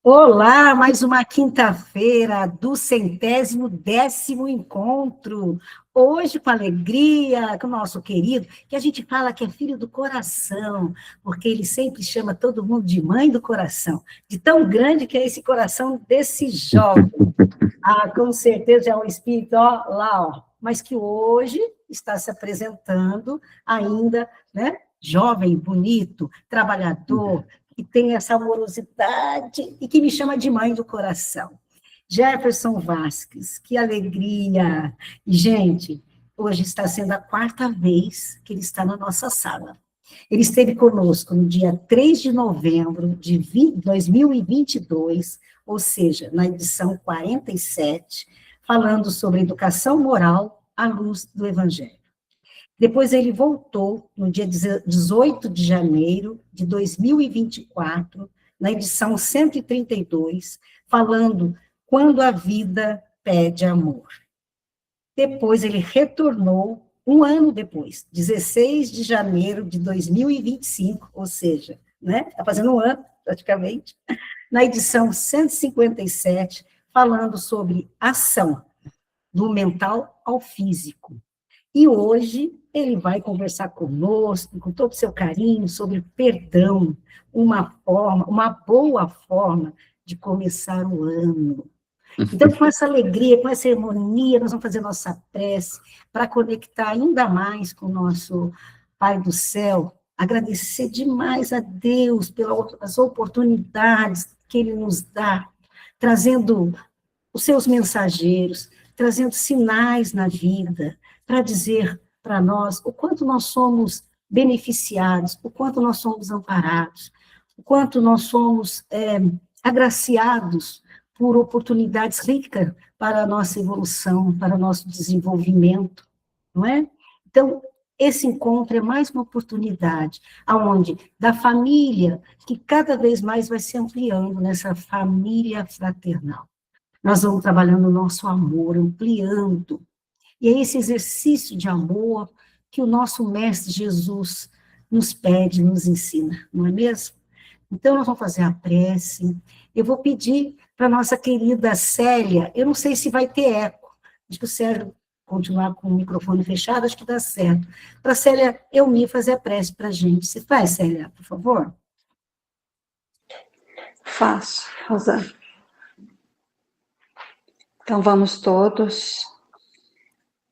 Olá, mais uma quinta-feira do 110º encontro. Hoje, com alegria, com o nosso querido, que a gente fala que é filho do coração, porque ele sempre chama todo mundo de mãe do coração, de tão grande que é esse coração desse jovem. Ah, com certeza é um espírito, ó, lá, ó, mas que hoje está se apresentando ainda, né? Jovem, bonito, trabalhador, que tem essa amorosidade e que me chama de mãe do coração. Jefferson Vasques, que alegria! Gente, hoje está sendo a quarta vez que ele está na nossa sala. Ele esteve conosco no dia 3 de novembro de 2022, ou seja, na edição 47, falando sobre educação moral à luz do Evangelho. Depois ele voltou no dia 18 de janeiro de 2024, na edição 132, falando quando a vida pede amor. Depois ele retornou um ano depois, 16 de janeiro de 2025, ou seja, né? Está fazendo um ano, praticamente, na edição 157, falando sobre ação, do mental ao físico. E hoje ele vai conversar conosco, com todo o seu carinho, sobre perdão, uma boa forma de começar o ano. Então, com essa alegria, com essa harmonia, nós vamos fazer nossa prece para conectar ainda mais com o nosso Pai do Céu, agradecer demais a Deus pelas oportunidades que Ele nos dá, trazendo os seus mensageiros, trazendo sinais na vida, para dizer para nós o quanto nós somos beneficiados, o quanto nós somos amparados, o quanto nós somos agraciados por oportunidades ricas para a nossa evolução, para o nosso desenvolvimento, não é? Então, esse encontro é mais uma oportunidade, aonde da família, que cada vez mais vai se ampliando nessa família fraternal. Nós vamos trabalhando o nosso amor, ampliando. E é esse exercício de amor que o nosso Mestre Jesus nos pede, nos ensina, não é mesmo? Então, nós vamos fazer a prece. Eu vou pedir para a nossa querida Célia, eu não sei se vai ter eco, acho que o Sérgio continuar com o microfone fechado, acho que dá certo. Para a Célia Elmi fazer a prece para a gente. Você faz, Célia, por favor? Faço, Rosana. Então, vamos todos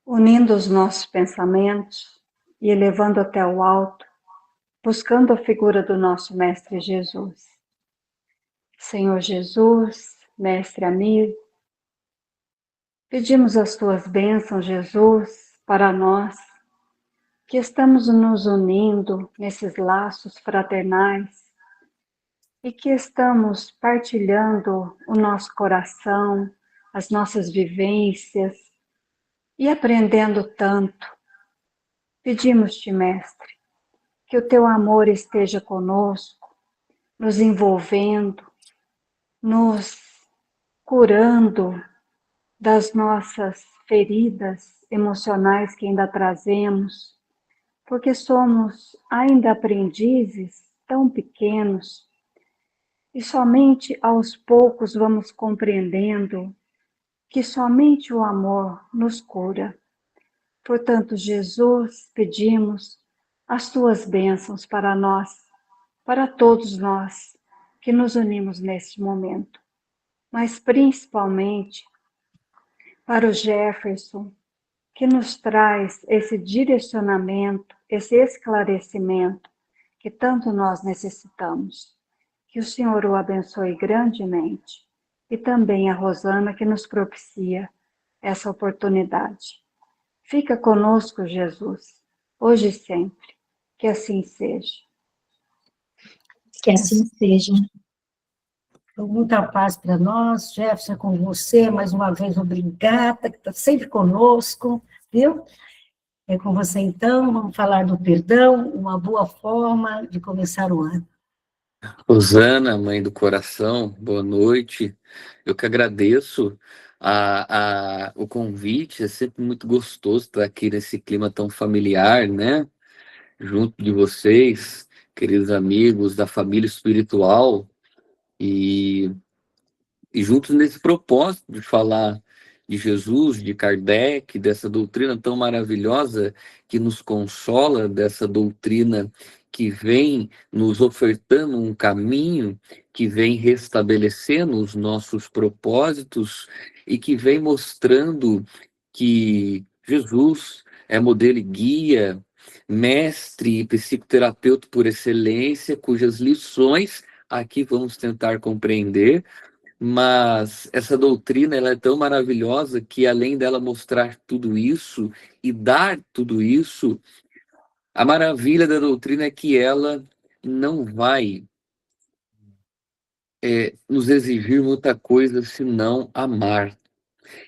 unindo os nossos pensamentos e elevando até o alto, buscando a figura do nosso Mestre Jesus. Senhor Jesus, Mestre amigo, pedimos as tuas bênçãos, Jesus, para nós, que estamos nos unindo nesses laços fraternais e que estamos partilhando o nosso coração, as nossas vivências e aprendendo tanto. Pedimos-te, Mestre, que o teu amor esteja conosco, nos envolvendo, nos curando das nossas feridas emocionais que ainda trazemos, porque somos ainda aprendizes tão pequenos e somente aos poucos vamos compreendendo que somente o amor nos cura. Portanto, Jesus, pedimos as tuas bênçãos para nós, para todos nós que nos unimos neste momento, mas principalmente para o Jefferson, que nos traz esse direcionamento, esse esclarecimento que tanto nós necessitamos. Que o Senhor o abençoe grandemente e também a Rosana que nos propicia essa oportunidade. Fica conosco, Jesus, hoje e sempre. Que assim seja. Que assim seja. Muita paz para nós, Jefferson, com você, mais uma vez, obrigada, que está sempre conosco, viu? É com você, então, vamos falar do perdão, uma boa forma de começar o ano. Rosana, mãe do coração, boa noite. Eu que agradeço o convite, é sempre muito gostoso estar aqui nesse clima tão familiar, né? Junto de vocês, queridos amigos da família espiritual. E E juntos nesse propósito de falar de Jesus, de Kardec, dessa doutrina tão maravilhosa que nos consola, dessa doutrina que vem nos ofertando um caminho, que vem restabelecendo os nossos propósitos e que vem mostrando que Jesus é modelo e guia, mestre e psicoterapeuta por excelência, cujas lições aqui vamos tentar compreender, mas essa doutrina ela é tão maravilhosa que, além dela mostrar tudo isso e dar tudo isso, a maravilha da doutrina é que ela não vai nos exigir muita coisa senão amar.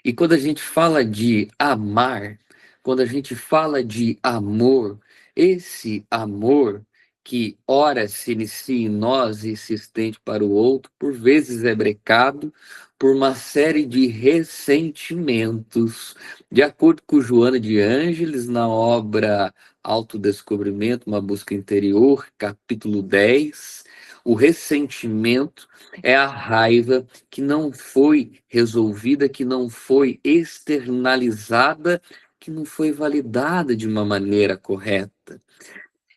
E quando a gente fala de amar, quando a gente fala de amor, esse amor que ora se inicia em nós e se estende para o outro, por vezes é brecado por uma série de ressentimentos. De acordo com Joana de Ângeles, na obra Autodescobrimento, uma busca interior, capítulo 10, o ressentimento é a raiva que não foi resolvida, que não foi externalizada, que não foi validada de uma maneira correta.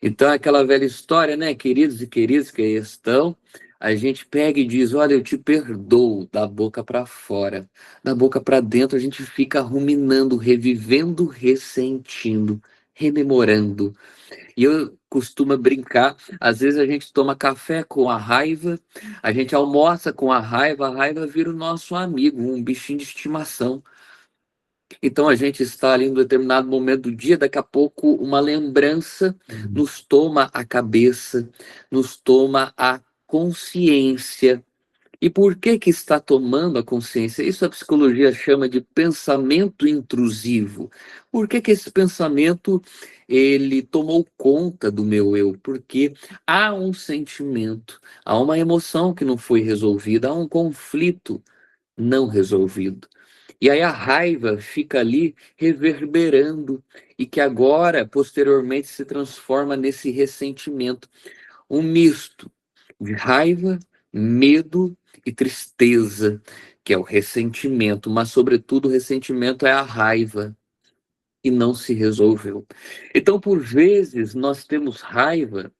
Então, aquela velha história, né, queridos e queridas que aí estão, a gente pega e diz, olha, eu te perdoo, da boca para fora. Da boca para dentro, a gente fica ruminando, revivendo, ressentindo, rememorando. E eu costumo brincar, às vezes a gente toma café com a raiva, a gente almoça com a raiva vira o nosso amigo, um bichinho de estimação. Então a gente está ali em um determinado momento do dia, daqui a pouco uma lembrança nos toma a cabeça, nos toma a consciência. E por que que está tomando a consciência? Isso a psicologia chama de pensamento intrusivo. Por que que esse pensamento ele tomou conta do meu eu? Porque há um sentimento, há uma emoção que não foi resolvida, há um conflito não resolvido. E aí a raiva fica ali reverberando e que agora, posteriormente, se transforma nesse ressentimento, um misto de raiva, medo e tristeza, que é o ressentimento, mas sobretudo o ressentimento é a raiva que não se resolveu. Então, por vezes, nós temos raiva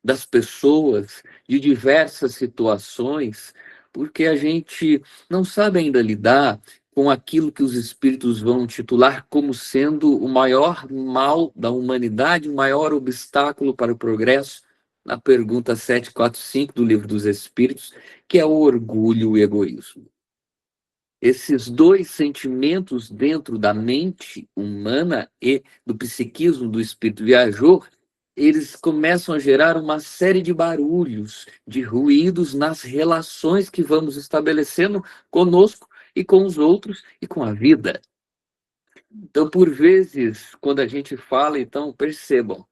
das pessoas, de diversas situações, porque a gente não sabe ainda lidar com aquilo que os espíritos vão titular como sendo o maior mal da humanidade, o maior obstáculo para o progresso, na pergunta 745 do Livro dos Espíritos, que é o orgulho e o egoísmo. Esses dois sentimentos dentro da mente humana e do psiquismo do espírito viajor, eles começam a gerar uma série de barulhos, de ruídos nas relações que vamos estabelecendo conosco e com os outros e com a vida. Então, por vezes, quando a gente fala, então, percebam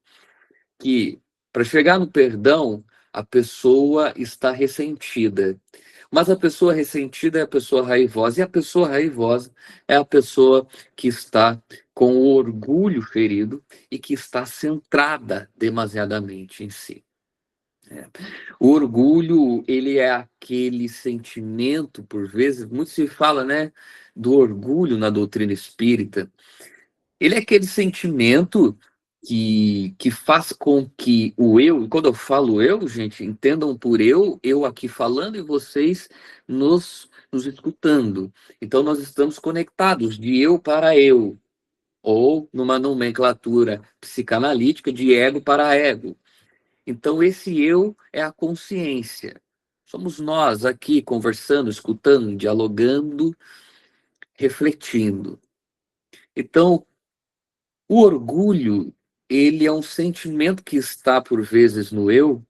que para chegar no perdão, a pessoa está ressentida. Mas a pessoa ressentida é a pessoa raivosa, e a pessoa raivosa é a pessoa que está com o orgulho ferido e que está centrada demasiadamente em si. O orgulho, ele é aquele sentimento, por vezes, muito se fala, né, do orgulho na doutrina espírita. Ele é aquele sentimento que faz com que o eu, e quando eu falo eu, gente, entendam por eu aqui falando e vocês nos escutando. Então nós estamos conectados de eu para eu, ou numa nomenclatura psicanalítica de ego para ego. Então esse eu é a consciência. Somos nós aqui conversando, escutando, dialogando, refletindo. Então, o orgulho, ele é um sentimento que está, por vezes, no eu,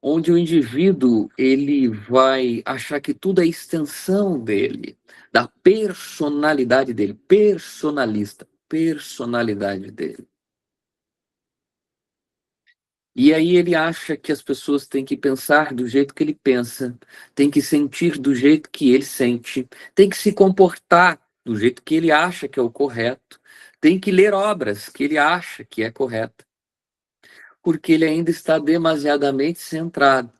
onde o indivíduo, ele vai achar que tudo é extensão dele, da personalidade dele, personalista, personalidade dele. E aí ele acha que as pessoas têm que pensar do jeito que ele pensa, têm que sentir do jeito que ele sente, têm que se comportar do jeito que ele acha que é o correto, tem que ler obras que ele acha que é correta, porque ele ainda está demasiadamente centrado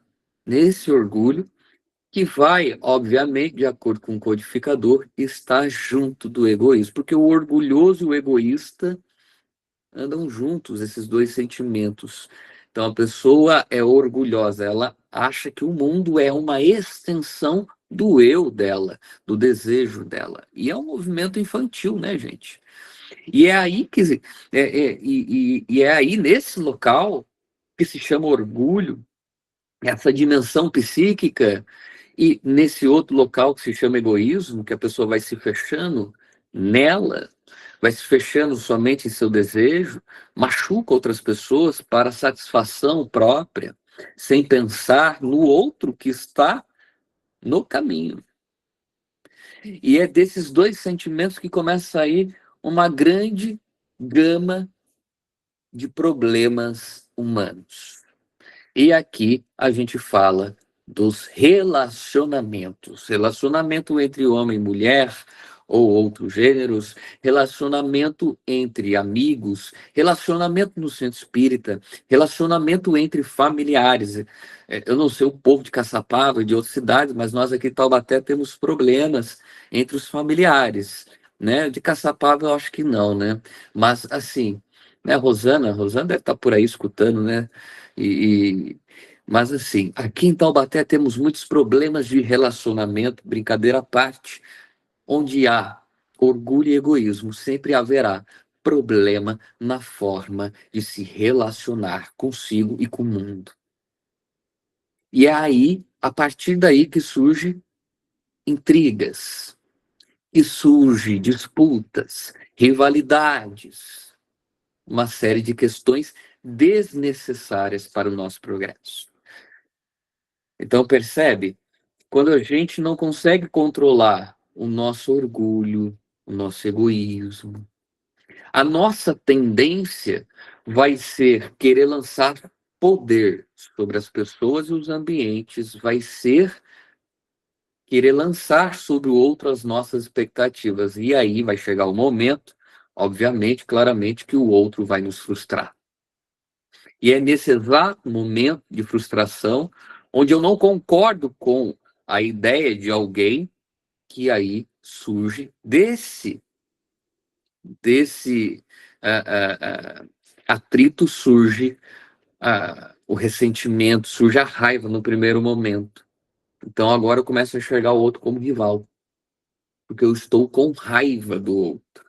nesse orgulho que vai, obviamente, de acordo com o codificador, estar junto do egoísmo, porque o orgulhoso e o egoísta andam juntos, esses dois sentimentos. Então, a pessoa é orgulhosa, ela acha que o mundo é uma extensão do eu dela, do desejo dela. E é um movimento infantil, né, gente? E é aí que é aí nesse local que se chama orgulho, essa dimensão psíquica, e nesse outro local que se chama egoísmo, que a pessoa vai se fechando nela, vai se fechando somente em seu desejo, machuca outras pessoas para satisfação própria, sem pensar no outro que está no caminho. E é desses dois sentimentos que começa a sair uma grande gama de problemas humanos. E aqui a gente fala dos relacionamentos. Relacionamento entre homem e mulher, ou outros gêneros, relacionamento entre amigos, relacionamento no centro espírita, relacionamento entre familiares. Eu não sei o povo de Caçapava e de outras cidades, mas nós aqui em Taubaté temos problemas entre os familiares, né? De Caçapava eu acho que não, né? Mas assim, né, Rosana deve estar por aí escutando, né? E, mas assim, aqui em Taubaté temos muitos problemas de relacionamento, brincadeira à parte, onde há orgulho e egoísmo, sempre haverá problema na forma de se relacionar consigo e com o mundo. E é aí, a partir daí, que surge intrigas, que surge disputas, rivalidades, uma série de questões desnecessárias para o nosso progresso. Então, percebe? Quando a gente não consegue controlar o nosso orgulho, o nosso egoísmo, a nossa tendência vai ser querer lançar poder sobre as pessoas e os ambientes, vai ser querer lançar sobre o outro as nossas expectativas. E aí vai chegar o momento, obviamente, claramente, que o outro vai nos frustrar. E é nesse exato momento de frustração, onde eu não concordo com a ideia de alguém, que aí surge desse atrito, surge o ressentimento, surge a raiva no primeiro momento. Então agora eu começo a enxergar o outro como rival, porque eu estou com raiva do outro.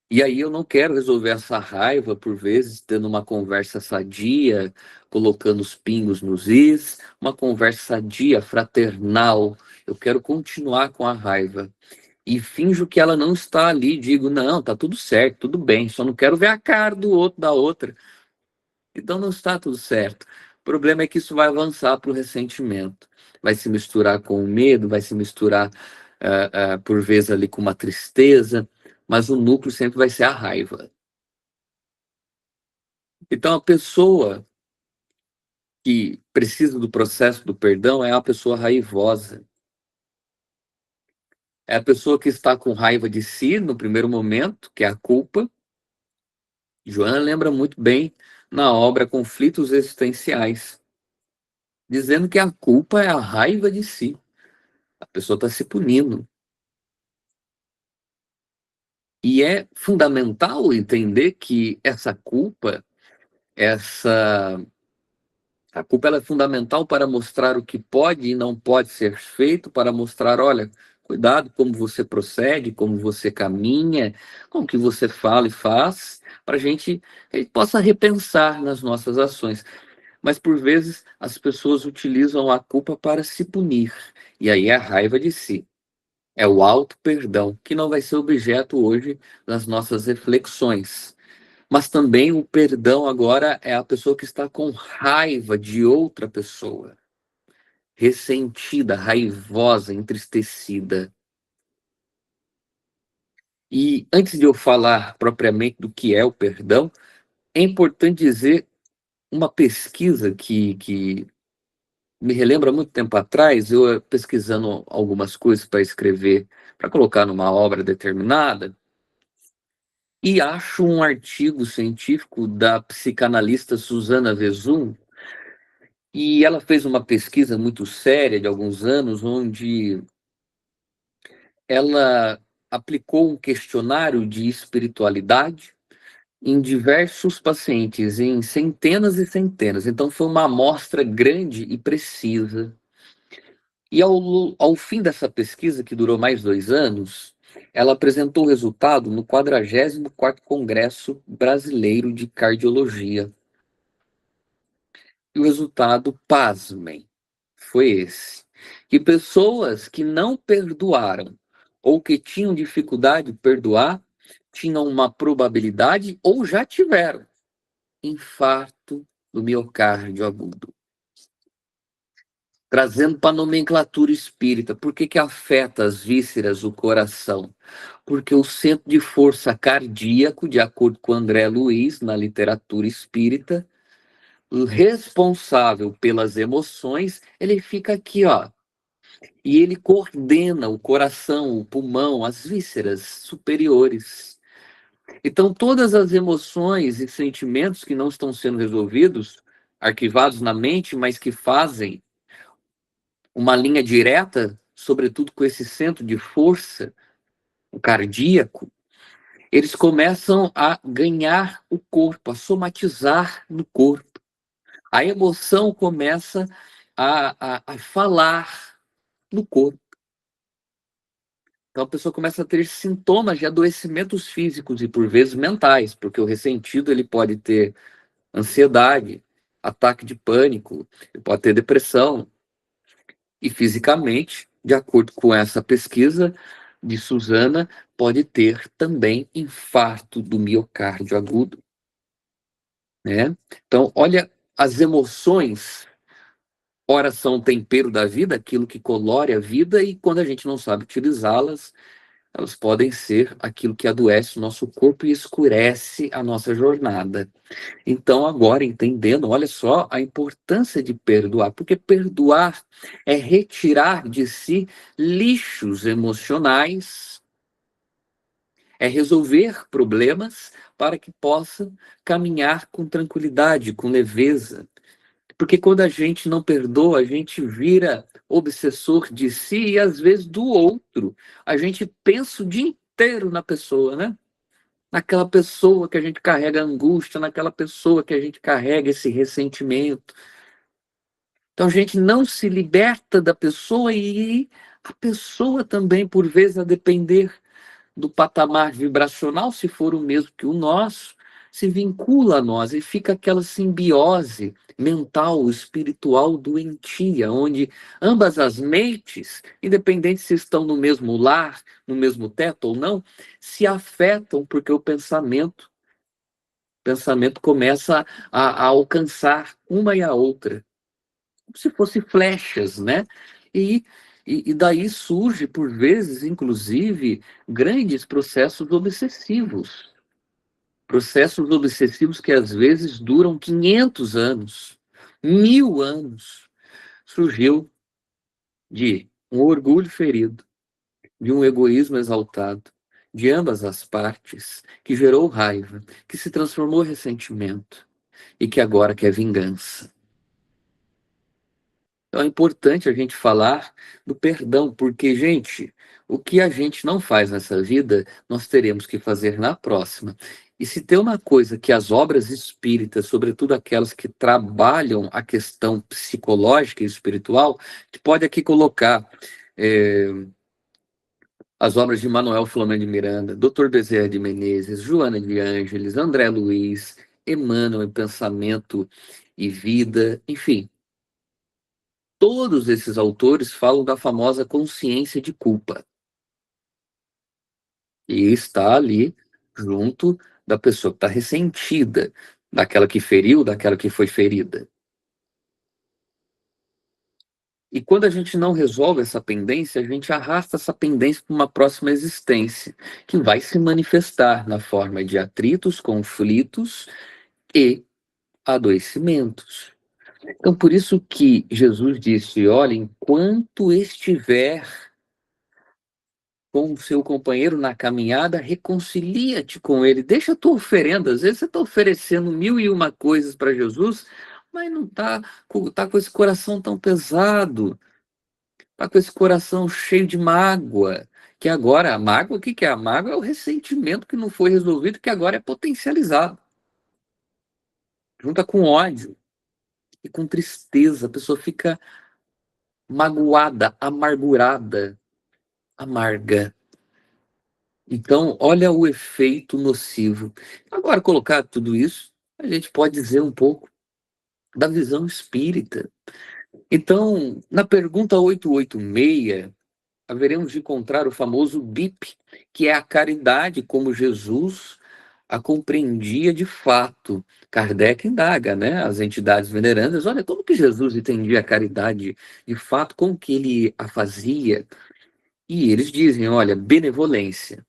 E aí eu não quero resolver essa raiva, por vezes, tendo uma conversa sadia, colocando os pingos nos is, uma conversa sadia, fraternal. Eu quero continuar com a raiva. E finjo que ela não está ali, digo, não, tá tudo certo, tudo bem, só não quero ver a cara do outro, da outra. Então não está tudo certo. O problema é que isso vai avançar para o ressentimento. Vai se misturar com o medo, vai se misturar, por vezes, ali com uma tristeza, mas o núcleo sempre vai ser a raiva. Então a pessoa que precisa do processo do perdão é a pessoa raivosa. É a pessoa que está com raiva de si no primeiro momento, que é a culpa. Joana lembra muito bem na obra Conflitos Existenciais, dizendo que a culpa é a raiva de si. A pessoa está se punindo. E é fundamental entender que essa a culpa ela é fundamental para mostrar o que pode e não pode ser feito, para mostrar, olha, cuidado como você procede, como você caminha, como que você fala e faz, para a gente possa repensar nas nossas ações. Mas por vezes as pessoas utilizam a culpa para se punir, e aí é a raiva de si. É o auto-perdão, que não vai ser objeto hoje das nossas reflexões. Mas também o perdão agora é a pessoa que está com raiva de outra pessoa, ressentida, raivosa, entristecida. E antes de eu falar propriamente do que é o perdão, é importante dizer uma pesquisa que me relembra muito tempo atrás, eu pesquisando algumas coisas para escrever, para colocar numa obra determinada, e acho um artigo científico da psicanalista Susana Vezum, E ela fez uma pesquisa muito séria de alguns anos, onde ela aplicou um questionário de espiritualidade em diversos pacientes, em centenas e centenas. Então, foi uma amostra grande e precisa. E ao fim dessa pesquisa, que durou mais 2 anos, ela apresentou o resultado no 44º Congresso Brasileiro de Cardiologia. E o resultado, pasmem, foi esse: que pessoas que não perdoaram ou que tinham dificuldade de perdoar tinham uma probabilidade ou já tiveram infarto do miocárdio agudo. Trazendo para a nomenclatura espírita, por que afeta as vísceras, o coração? Porque o centro de força cardíaco, de acordo com André Luiz, na literatura espírita, o responsável pelas emoções, ele fica aqui, ó. E ele coordena o coração, o pulmão, as vísceras superiores. Então, todas as emoções e sentimentos que não estão sendo resolvidos, arquivados na mente, mas que fazem uma linha direta, sobretudo com esse centro de força, o cardíaco, eles começam a ganhar o corpo, a somatizar no corpo. A emoção começa a falar no corpo. Então a pessoa começa a ter sintomas de adoecimentos físicos e por vezes mentais, porque o ressentido ele pode ter ansiedade, ataque de pânico, ele pode ter depressão. E fisicamente, de acordo com essa pesquisa de Suzana, pode ter também infarto do miocárdio agudo, né? Então, olha, as emoções, ora são o tempero da vida, aquilo que colore a vida, e quando a gente não sabe utilizá-las, elas podem ser aquilo que adoece o nosso corpo e escurece a nossa jornada. Então, agora entendendo, olha só a importância de perdoar, porque perdoar é retirar de si lixos emocionais, é resolver problemas para que possa caminhar com tranquilidade, com leveza. Porque quando a gente não perdoa, a gente vira obsessor de si e às vezes do outro. A gente pensa o dia inteiro na pessoa, né? Naquela pessoa que a gente carrega angústia, naquela pessoa que a gente carrega esse ressentimento. Então a gente não se liberta da pessoa e a pessoa também, por vezes, a depender do patamar vibracional, se for o mesmo que o nosso, se vincula a nós e fica aquela simbiose mental, espiritual doentia, onde ambas as mentes, independente se estão no mesmo lar, no mesmo teto ou não, se afetam porque o pensamento começa a alcançar uma e a outra, como se fossem flechas, né? E daí surge, por vezes, inclusive, grandes processos obsessivos que às vezes duram 500 anos, 1000 anos. Surgiu de um orgulho ferido, de um egoísmo exaltado, de ambas as partes, que gerou raiva, que se transformou em ressentimento e que agora quer vingança. Então é importante a gente falar do perdão, porque, gente, o que a gente não faz nessa vida, nós teremos que fazer na próxima. E se tem uma coisa que as obras espíritas, sobretudo aquelas que trabalham a questão psicológica e espiritual, que pode aqui colocar as obras de Manuel Filomeno de Miranda, Dr. Bezerra de Menezes, Joana de Ângeles, André Luiz, Emmanuel, Pensamento e Vida, enfim. Todos esses autores falam da famosa consciência de culpa. E está ali junto da pessoa que está ressentida, daquela que feriu, daquela que foi ferida. E quando a gente não resolve essa pendência, a gente arrasta essa pendência para uma próxima existência, que vai se manifestar na forma de atritos, conflitos e adoecimentos. Então, por isso que Jesus disse: olha, enquanto estiver com o seu companheiro na caminhada, reconcilia-te com ele, deixa a tua oferenda. Às vezes você está oferecendo 1001 coisas para Jesus, mas não tá com esse coração tão pesado, tá com esse coração cheio de mágoa, que agora a mágoa, o que que é? A mágoa é o ressentimento que não foi resolvido, que agora é potencializado, junta com ódio e com tristeza, a pessoa fica magoada, amargurada, amarga. Então, olha o efeito nocivo. Agora, colocar tudo isso, a gente pode dizer um pouco da visão espírita. Então, na pergunta 886, haveremos de encontrar o famoso BIP, que é a caridade como Jesus a compreendia de fato. Kardec indaga, né, as entidades venerandas, olha, como que Jesus entendia a caridade de fato, como que ele a fazia? E eles dizem, olha, benevolência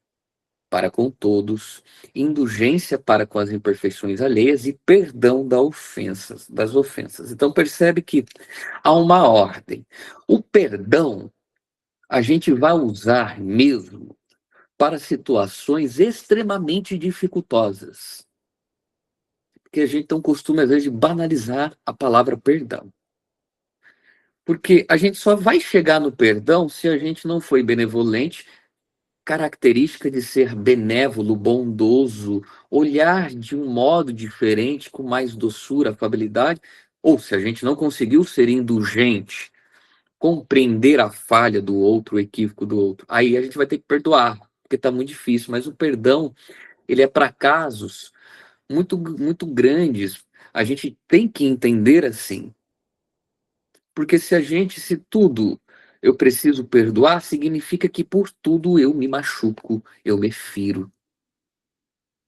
para com todos, indulgência para com as imperfeições alheias e perdão das ofensas. Então percebe que há uma ordem. O perdão a gente vai usar mesmo para situações extremamente dificultosas, porque a gente tem um costume às vezes de banalizar a palavra perdão. Porque a gente só vai chegar no perdão se a gente não foi benevolente, característica de ser benévolo, bondoso, olhar de um modo diferente, com mais doçura, afabilidade, ou se a gente não conseguiu ser indulgente, compreender a falha do outro, o equívoco do outro, aí a gente vai ter que perdoar, porque está muito difícil, mas o perdão, ele é para casos muito grandes, a gente tem que entender assim, porque se tudo eu preciso perdoar, significa que por tudo eu me machuco, eu me firo.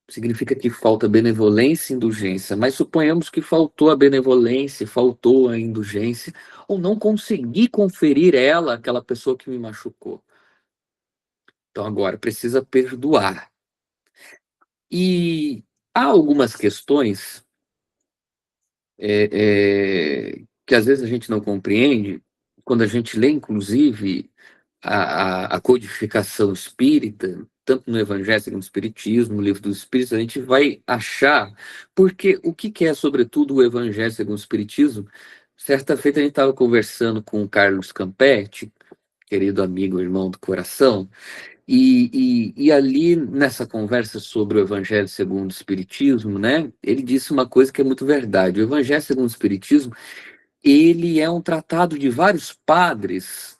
Significa que falta benevolência e indulgência. Mas suponhamos que faltou a benevolência, faltou a indulgência, ou não consegui conferir ela àquela pessoa que me machucou. Então agora precisa perdoar. E há algumas questões que às vezes a gente não compreende, quando a gente lê, inclusive, a codificação espírita, tanto no Evangelho segundo o Espiritismo, no Livro dos Espíritos, a gente vai achar, porque o que é, sobretudo, o Evangelho segundo o Espiritismo? Certa feita a gente estava conversando com o Carlos Campetti, querido amigo, irmão do coração, e ali nessa conversa sobre o Evangelho segundo o Espiritismo, né, ele disse uma coisa que é muito verdade. O Evangelho segundo o Espiritismo, ele é um tratado de vários padres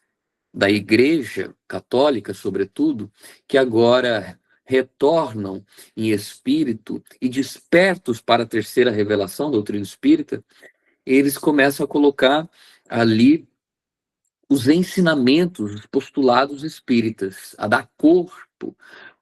da Igreja Católica, sobretudo, que agora retornam em espírito e despertos para a terceira revelação, doutrina espírita, eles começam a colocar ali os ensinamentos, os postulados espíritas, a dar corpo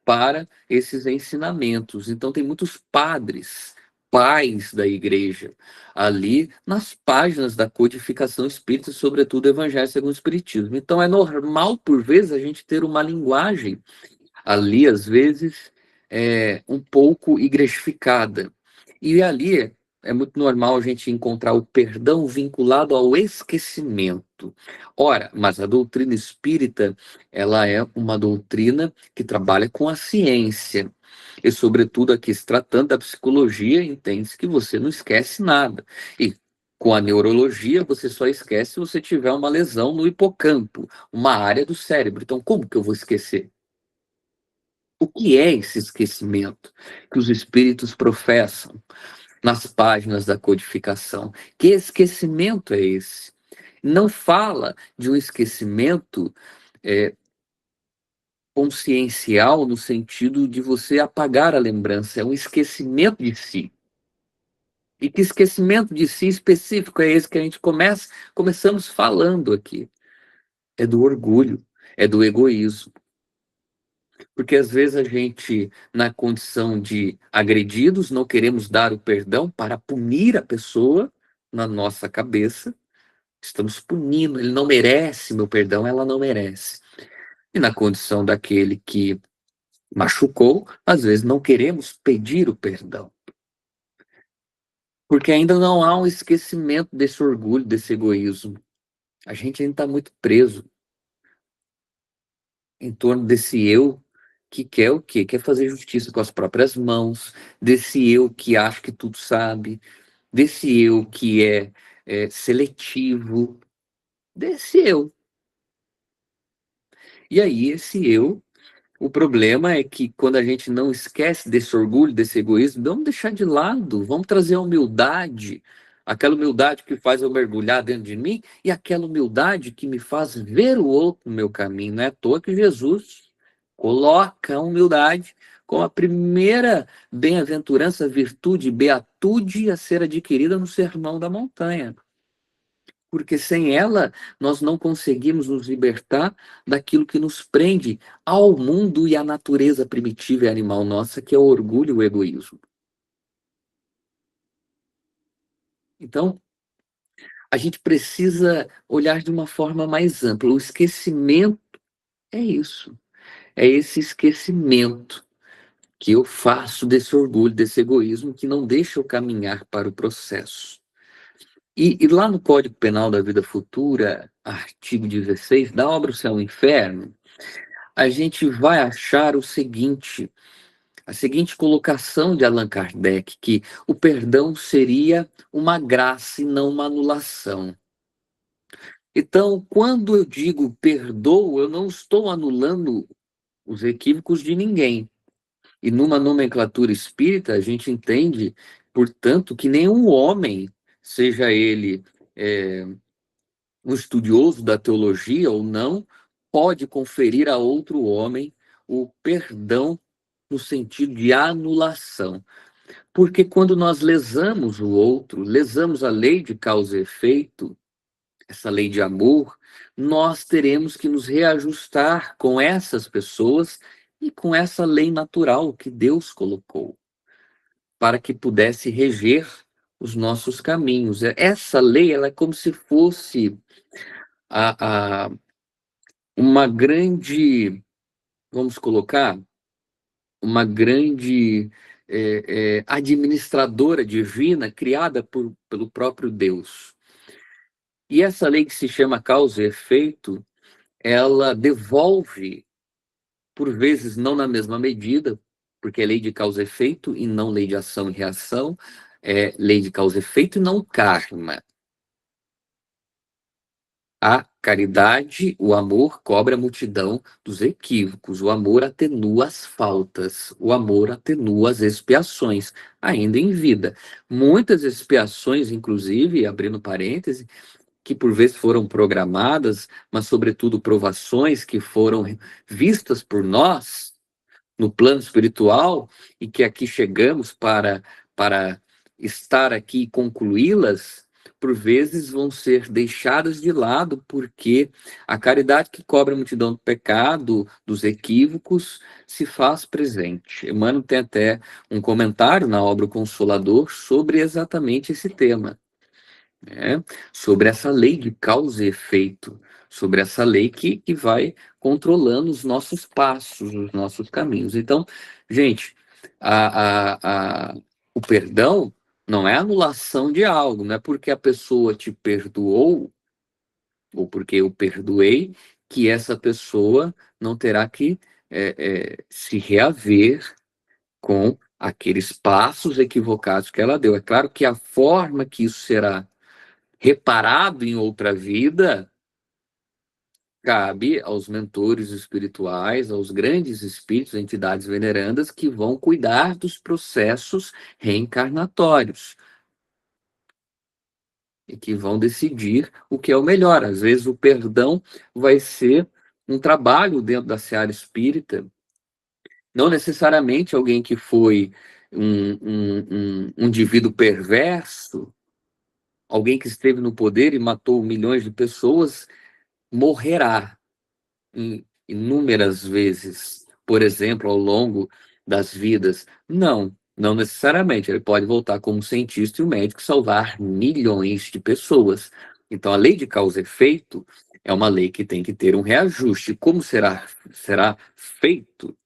para esses ensinamentos. Então, tem muitos padres, pais da igreja, ali nas páginas da codificação espírita, sobretudo o Evangelho segundo o Espiritismo. Então, é normal, por vezes, a gente ter uma linguagem ali, às vezes, um pouco igrejificada. E ali é muito normal a gente encontrar o perdão vinculado ao esquecimento. Ora, mas a doutrina espírita, ela é uma doutrina que trabalha com a ciência. E, sobretudo, aqui se tratando da psicologia, entende-se que você não esquece nada. E com a neurologia, você só esquece se você tiver uma lesão no hipocampo, uma área do cérebro. Então, como que eu vou esquecer? O que é esse esquecimento que os espíritos professam nas páginas da codificação? Que esquecimento é esse? Não fala de um esquecimento consciencial no sentido de você apagar a lembrança, é um esquecimento de si. E que esquecimento de si específico é esse que a gente começamos falando aqui? É do orgulho, é do egoísmo. Porque às vezes a gente, na condição de agredidos, não queremos dar o perdão para punir a pessoa na nossa cabeça. Estamos punindo, ele não merece meu perdão, ela não merece. E na condição daquele que machucou, às vezes não queremos pedir o perdão. Porque ainda não há um esquecimento desse orgulho, desse egoísmo. A gente ainda está muito preso em torno desse eu que quer o quê? Quer fazer justiça com as próprias mãos, desse eu que acha que tudo sabe, desse eu que é seletivo, desse eu. E aí, esse eu, o problema é que quando a gente não esquece desse orgulho, desse egoísmo, vamos deixar de lado, vamos trazer a humildade, aquela humildade que faz eu mergulhar dentro de mim e aquela humildade que me faz ver o outro no meu caminho. Não é à toa que Jesus coloca a humildade como a primeira bem-aventurança, virtude, beatude a ser adquirida no Sermão da Montanha. Porque sem ela, nós não conseguimos nos libertar daquilo que nos prende ao mundo e à natureza primitiva e animal nossa, que é o orgulho e o egoísmo. Então, a gente precisa olhar de uma forma mais ampla. O esquecimento é isso. É esse esquecimento que eu faço desse orgulho, desse egoísmo, que não deixa eu caminhar para o processo. E lá no Código Penal da Vida Futura, artigo 16, da obra O Céu e o Inferno, a gente vai achar o seguinte, a seguinte colocação de Allan Kardec, que o perdão seria uma graça e não uma anulação. Então, quando eu digo perdoo, eu não estou anulando os equívocos de ninguém. E numa nomenclatura espírita, a gente entende, portanto, que nenhum homem, seja ele um estudioso da teologia ou não, pode conferir a outro homem o perdão no sentido de anulação. Porque quando nós lesamos o outro, lesamos a lei de causa e efeito, essa lei de amor, nós teremos que nos reajustar com essas pessoas e com essa lei natural que Deus colocou, para que pudesse reger os nossos caminhos. Essa lei, ela é como se fosse a uma grande, vamos colocar, uma grande administradora divina criada pelo próprio Deus. E essa lei que se chama causa e efeito, ela devolve, por vezes não na mesma medida, porque é lei de causa e efeito e não lei de ação e reação, é lei de causa e efeito e não karma. A caridade, o amor cobre a multidão dos equívocos, o amor atenua as faltas, o amor atenua as expiações, ainda em vida. Muitas expiações, inclusive, abrindo parêntese, que por vezes foram programadas, mas sobretudo provações que foram vistas por nós no plano espiritual e que aqui chegamos para estar aqui e concluí-las, por vezes vão ser deixadas de lado, porque a caridade que cobre a multidão do pecado, dos equívocos, se faz presente. Emmanuel tem até um comentário na obra O Consolador sobre exatamente esse tema, né? Sobre essa lei de causa e efeito, sobre essa lei que vai controlando os nossos passos, os nossos caminhos. Então, gente, o perdão não é anulação de algo, não é porque a pessoa te perdoou, ou porque eu perdoei, que essa pessoa não terá que se reaver com aqueles passos equivocados que ela deu. É claro que a forma que isso será reparado em outra vida cabe aos mentores espirituais, aos grandes espíritos, entidades venerandas que vão cuidar dos processos reencarnatórios e que vão decidir o que é o melhor. Às vezes o perdão vai ser um trabalho dentro da seara espírita, não necessariamente alguém que foi um indivíduo perverso, alguém que esteve no poder e matou milhões de pessoas, morrerá inúmeras vezes, por exemplo, ao longo das vidas. Não, não necessariamente. Ele pode voltar como cientista e o médico salvar milhões de pessoas. Então, a lei de causa e efeito é uma lei que tem que ter um reajuste. Como será feito?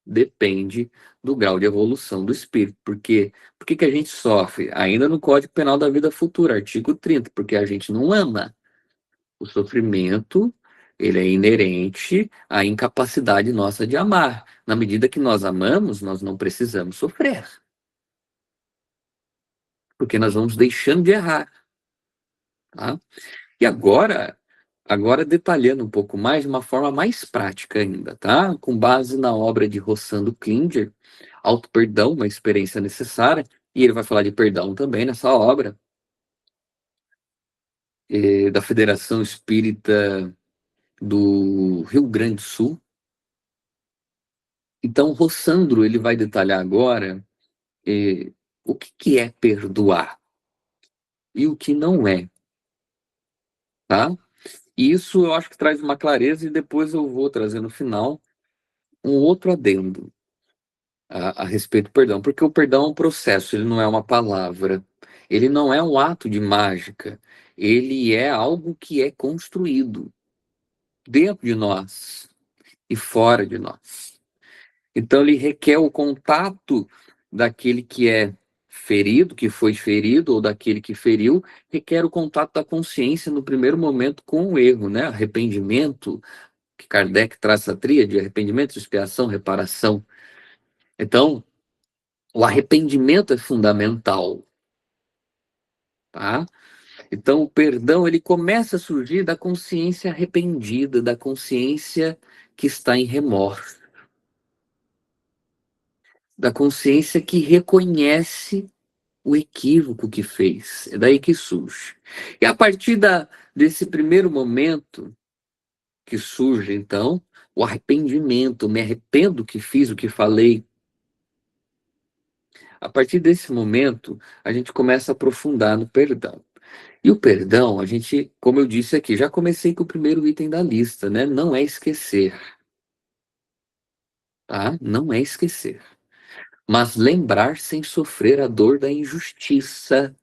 Depende do grau de evolução do espírito. Por que a gente sofre? Ainda no Código Penal da Vida Futura, artigo 30, porque a gente não ama. O sofrimento, ele é inerente à incapacidade nossa de amar. Na medida que nós amamos, nós não precisamos sofrer. porque nós vamos deixando de errar, tá? E agora detalhando um pouco mais, de uma forma mais prática ainda, tá? Com base na obra de Rossando Klinger, Auto-Perdão, uma experiência necessária, e ele vai falar de perdão também nessa obra, da Federação Espírita do Rio Grande do Sul. Então, Rossandro, ele vai detalhar agora o que é perdoar e o que não é, tá? E isso eu acho que traz uma clareza, e depois eu vou trazer no final um outro adendo a respeito do perdão, porque o perdão é um processo, ele não é uma palavra, ele não é um ato de mágica, ele é algo que é construído dentro de nós e fora de nós. Então ele requer o contato daquele que é ferido, que foi ferido, ou daquele que feriu, requer o contato da consciência no primeiro momento com o erro, né? Arrependimento, que Kardec traz essa tríade, arrependimento, expiação, reparação. Então, o arrependimento é fundamental, tá? Então, o perdão, ele começa a surgir da consciência arrependida, da consciência que está em remorso, da consciência que reconhece o equívoco que fez. É daí que surge. E a partir desse primeiro momento que surge, então, o arrependimento, me arrependo que fiz o que falei. A partir desse momento, a gente começa a aprofundar no perdão. E o perdão, a gente, como eu disse aqui, já comecei com o primeiro item da lista, né? Não é esquecer, tá? Não é esquecer. Mas lembrar sem sofrer a dor da injustiça.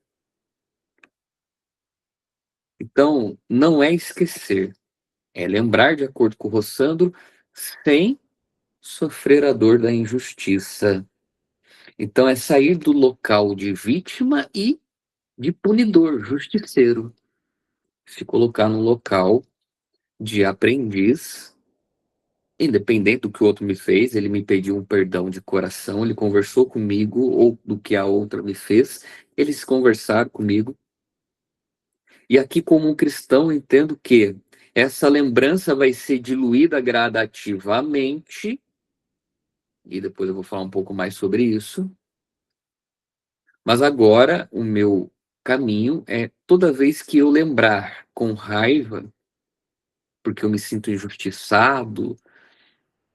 Então, não é esquecer, é lembrar, de acordo com o Rossandro, sem sofrer a dor da injustiça. Então, é sair do local de vítima e de punidor, justiceiro. Se colocar no local de aprendiz, independente do que o outro me fez, ele me pediu um perdão de coração, ele conversou comigo, ou do que a outra me fez, eles conversaram comigo. E aqui, como um cristão, entendo que essa lembrança vai ser diluída gradativamente, e depois eu vou falar um pouco mais sobre isso. Mas agora, o meu caminho é, toda vez que eu lembrar com raiva, porque eu me sinto injustiçado,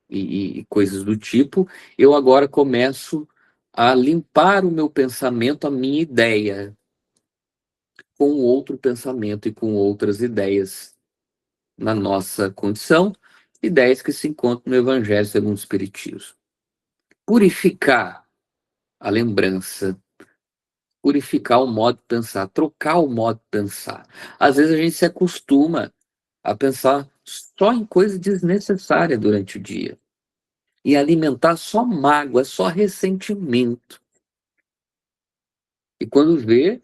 e coisas do tipo, eu agora começo a limpar o meu pensamento, a minha ideia, com outro pensamento e com outras ideias na nossa condição, ideias que se encontram no Evangelho segundo o Espiritismo. Purificar a lembrança, purificar o modo de pensar, trocar o modo de pensar. Às vezes a gente se acostuma a pensar só em coisa desnecessária durante o dia, e alimentar só mágoa, só ressentimento. E quando vê,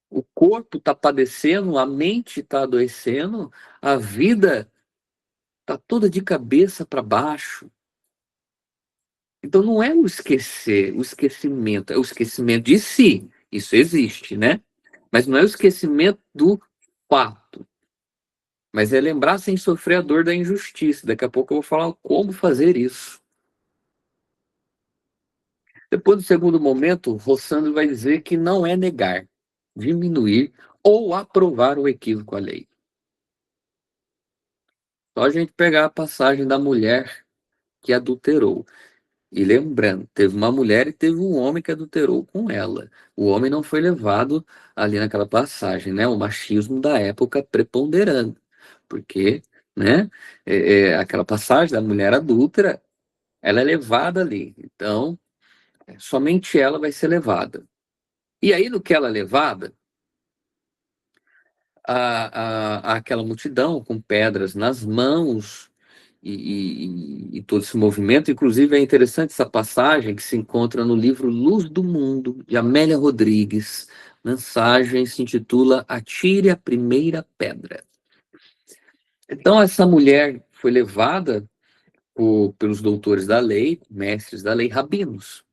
o corpo está padecendo, a mente está adoecendo, a vida está toda de cabeça para baixo. Então não é o esquecer, o esquecimento, é o esquecimento de si. Isso existe, né? Mas não é o esquecimento do fato. Mas é lembrar sem sofrer a dor da injustiça. Daqui a pouco eu vou falar como fazer isso. Depois do segundo momento, Rossandro vai dizer que não é negar, diminuir ou aprovar o equívoco alheio. Só a gente pegar a passagem da mulher que adulterou. E lembrando, teve uma mulher e teve um homem que adulterou com ela. O homem não foi levado ali naquela passagem, né? O machismo da época preponderando. Porque, né? Aquela passagem da mulher adúltera, ela é levada ali. Então, somente ela vai ser levada. E aí, no que ela é levada, aquela multidão com pedras nas mãos e todo esse movimento. Inclusive, é interessante essa passagem que se encontra no livro Luz do Mundo, de Amélia Rodrigues. Mensagem se intitula Atire a Primeira Pedra. Então, essa mulher foi levada pelos doutores da lei, mestres da lei, rabinos.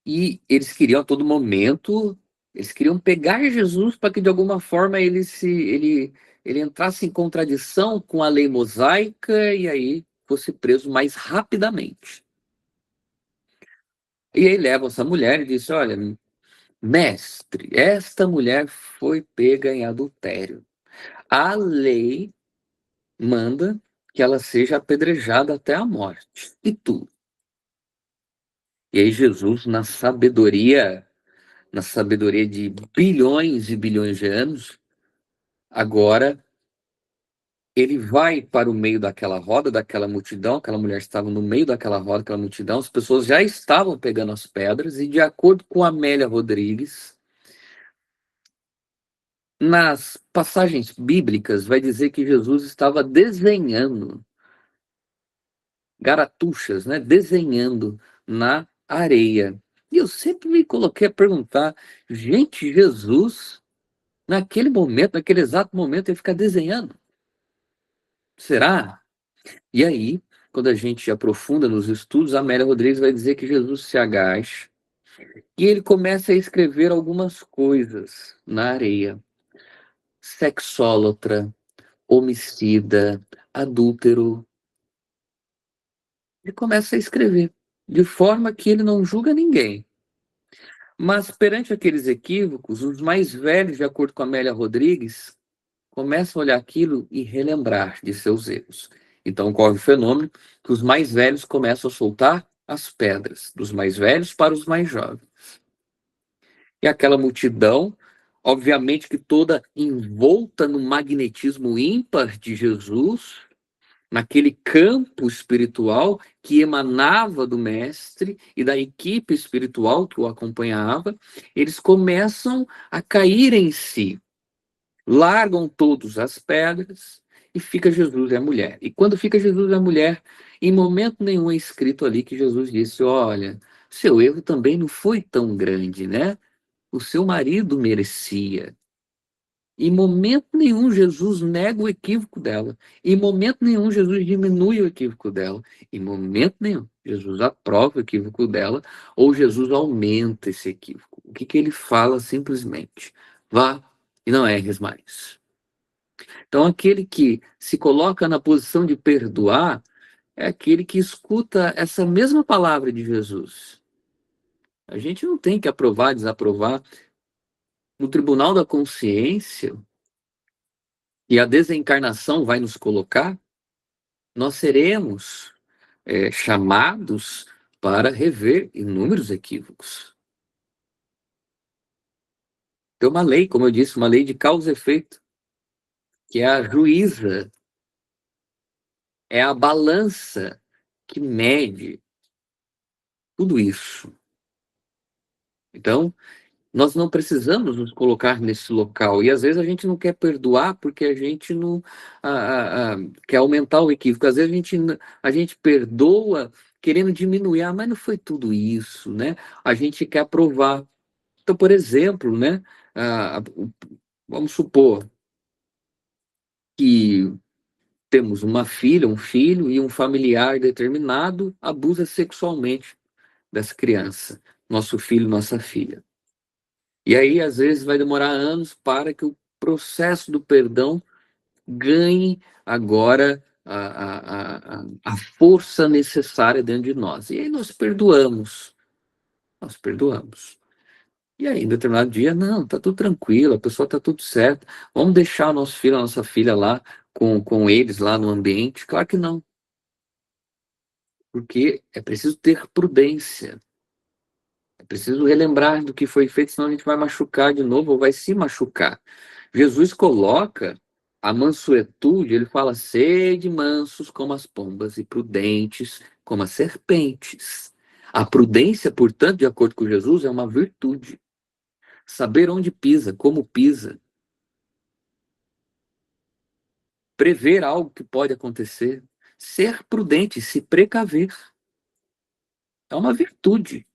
E eles queriam a todo momento, eles queriam pegar Jesus para que de alguma forma ele entrasse em contradição com a lei mosaica e aí fosse preso mais rapidamente. E aí levam essa mulher e disse: olha, mestre, esta mulher foi pega em adultério. A lei manda que ela seja apedrejada até a morte. E tu? E aí Jesus, na sabedoria de bilhões e bilhões de anos, agora ele vai para o meio daquela roda, daquela multidão, aquela mulher estava no meio daquela roda, daquela multidão, as pessoas já estavam pegando as pedras, e de acordo com Amélia Rodrigues, nas passagens bíblicas vai dizer que Jesus estava desenhando garatuchas, né, desenhando na areia. E eu sempre me coloquei a perguntar, gente, Jesus, naquele momento, naquele exato momento, ele fica desenhando? Será? E aí, quando a gente aprofunda nos estudos, a Amélia Rodrigues vai dizer que Jesus se agacha e ele começa a escrever algumas coisas na areia. Sexólatra, homicida, adúltero. Ele começa a escrever, de forma que ele não julga ninguém. Mas perante aqueles equívocos, os mais velhos, de acordo com a Amélia Rodrigues, começam a olhar aquilo e relembrar de seus erros. Então ocorre o fenômeno que os mais velhos começam a soltar as pedras, dos mais velhos para os mais jovens. E aquela multidão, obviamente que toda envolta no magnetismo ímpar de Jesus, naquele campo espiritual que emanava do mestre e da equipe espiritual que o acompanhava, eles começam a cair em si, largam todos as pedras e fica Jesus e a mulher. E quando fica Jesus e a mulher, em momento nenhum é escrito ali que Jesus disse: olha, seu erro também não foi tão grande, né? O seu marido merecia. Em momento nenhum Jesus nega o equívoco dela. Em momento nenhum Jesus diminui o equívoco dela. Em momento nenhum Jesus aprova o equívoco dela ou Jesus aumenta esse equívoco. O que que ele fala simplesmente? Vá e não erres mais. Então aquele que se coloca na posição de perdoar é aquele que escuta essa mesma palavra de Jesus. A gente não tem que aprovar, desaprovar. No tribunal da consciência, e a desencarnação vai nos colocar, nós seremos chamados para rever inúmeros equívocos. Tem uma lei, como eu disse, uma lei de causa e efeito, que é a juíza, é a balança que mede tudo isso. Então, nós não precisamos nos colocar nesse local. E às vezes a gente não quer perdoar porque a gente não quer aumentar o equívoco. Às vezes a gente perdoa querendo diminuir. Mas não foi tudo isso, né? A gente quer provar. Então, por exemplo, né? Vamos supor que temos uma filha, um filho e um familiar determinado abusa sexualmente dessa criança, nosso filho, nossa filha. E aí, às vezes, vai demorar anos para que o processo do perdão ganhe agora a força necessária dentro de nós. E aí nós perdoamos. Nós perdoamos. E aí, em determinado dia, não, tá tudo tranquilo, a pessoa tá tudo certo. Vamos deixar o nosso filho, a nossa filha lá, com eles lá no ambiente? Claro que não. Porque é preciso ter prudência. É preciso relembrar do que foi feito, senão a gente vai machucar de novo ou vai se machucar. Jesus coloca a mansuetude, ele fala: sede mansos como as pombas e prudentes como as serpentes. A prudência, portanto, de acordo com Jesus, é uma virtude. Saber onde pisa, como pisa. Prever algo que pode acontecer. Ser prudente, se precaver. É uma virtude.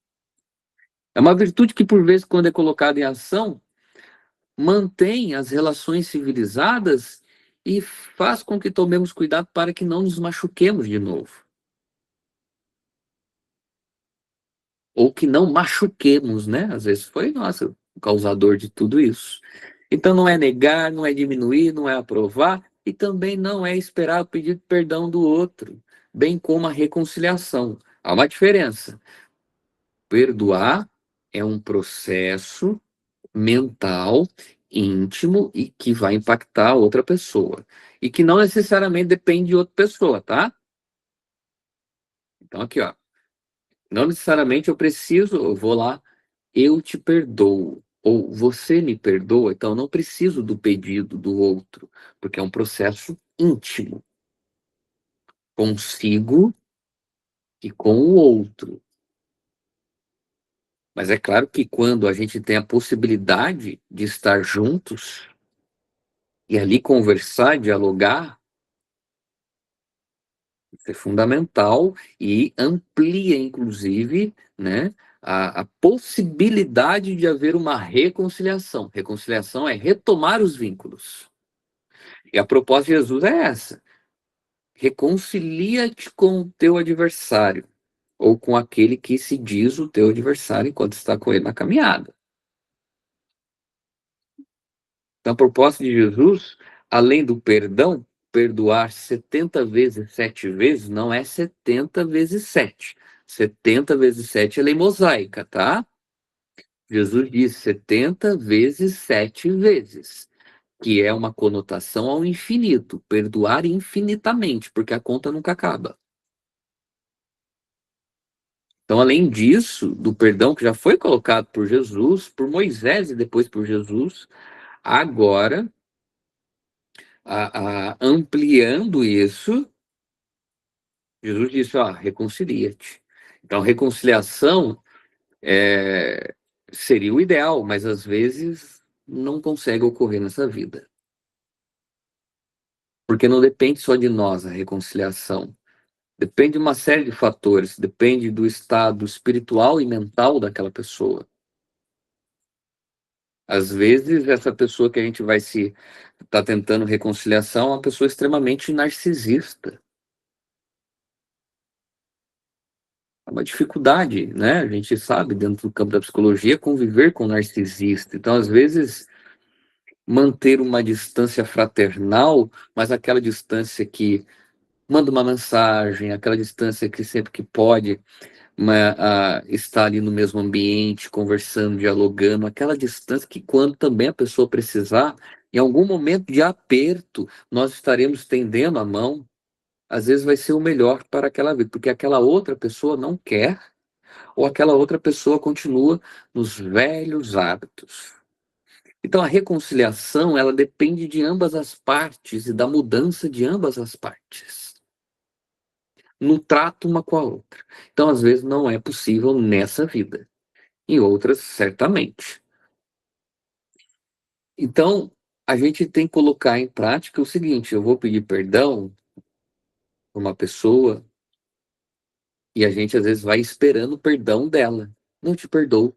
É uma virtude que, por vezes, quando é colocada em ação, mantém as relações civilizadas e faz com que tomemos cuidado para que não nos machuquemos de novo. ou que não machuquemos, né? Às vezes foi nós o causador de tudo isso. Então não é negar, não é diminuir, não é aprovar e também não é esperar o pedido de perdão do outro, bem como a reconciliação. Há uma diferença. Perdoar é um processo mental, íntimo e que vai impactar a outra pessoa. E que não necessariamente depende de outra pessoa, tá? Então aqui, ó. Não necessariamente eu vou lá, eu te perdoo. Ou você me perdoa, então eu não preciso do pedido do outro, porque é um processo íntimo, consigo e com o outro. Mas é claro que quando a gente tem a possibilidade de estar juntos e ali conversar, dialogar, isso é fundamental e amplia, inclusive, né, a possibilidade de haver uma reconciliação. Reconciliação é retomar os vínculos. E a proposta de Jesus é essa: reconcilia-te com o teu adversário, ou com aquele que se diz o teu adversário enquanto está com ele na caminhada. Então, a proposta de Jesus, além do perdão, perdoar 70 vezes 7 vezes, não é 70 vezes 7. 70 vezes 7 é lei mosaica, tá? Jesus diz 70 vezes 7 vezes, que é uma conotação ao infinito, perdoar infinitamente, porque a conta nunca acaba. Então, além disso, do perdão que já foi colocado por Jesus, por Moisés e depois por Jesus, agora, ampliando isso, Jesus disse, ó, reconcilia-te. Então, reconciliação seria o ideal, mas às vezes não consegue ocorrer nessa vida. Porque não depende só de nós a reconciliação. Depende de uma série de fatores, depende do estado espiritual e mental daquela pessoa. Às vezes, essa pessoa que a gente vai tá tentando reconciliação é uma pessoa extremamente narcisista. É uma dificuldade, né? A gente sabe, dentro do campo da psicologia, conviver com narcisista. Então, às vezes, manter uma distância fraternal, mas aquela distância que manda uma mensagem, aquela distância que sempre que pode está ali no mesmo ambiente, conversando, dialogando, aquela distância que quando também a pessoa precisar, em algum momento de aperto, nós estaremos estendendo a mão, às vezes vai ser o melhor para aquela vida, porque aquela outra pessoa não quer, ou aquela outra pessoa continua nos velhos hábitos. Então a reconciliação, ela depende de ambas as partes e da mudança de ambas as partes no trato uma com a outra. Então, às vezes, não é possível nessa vida. Em outras, certamente. Então, a gente tem que colocar em prática o seguinte: eu vou pedir perdão para uma pessoa e a gente, às vezes, vai esperando o perdão dela. Não te perdoo.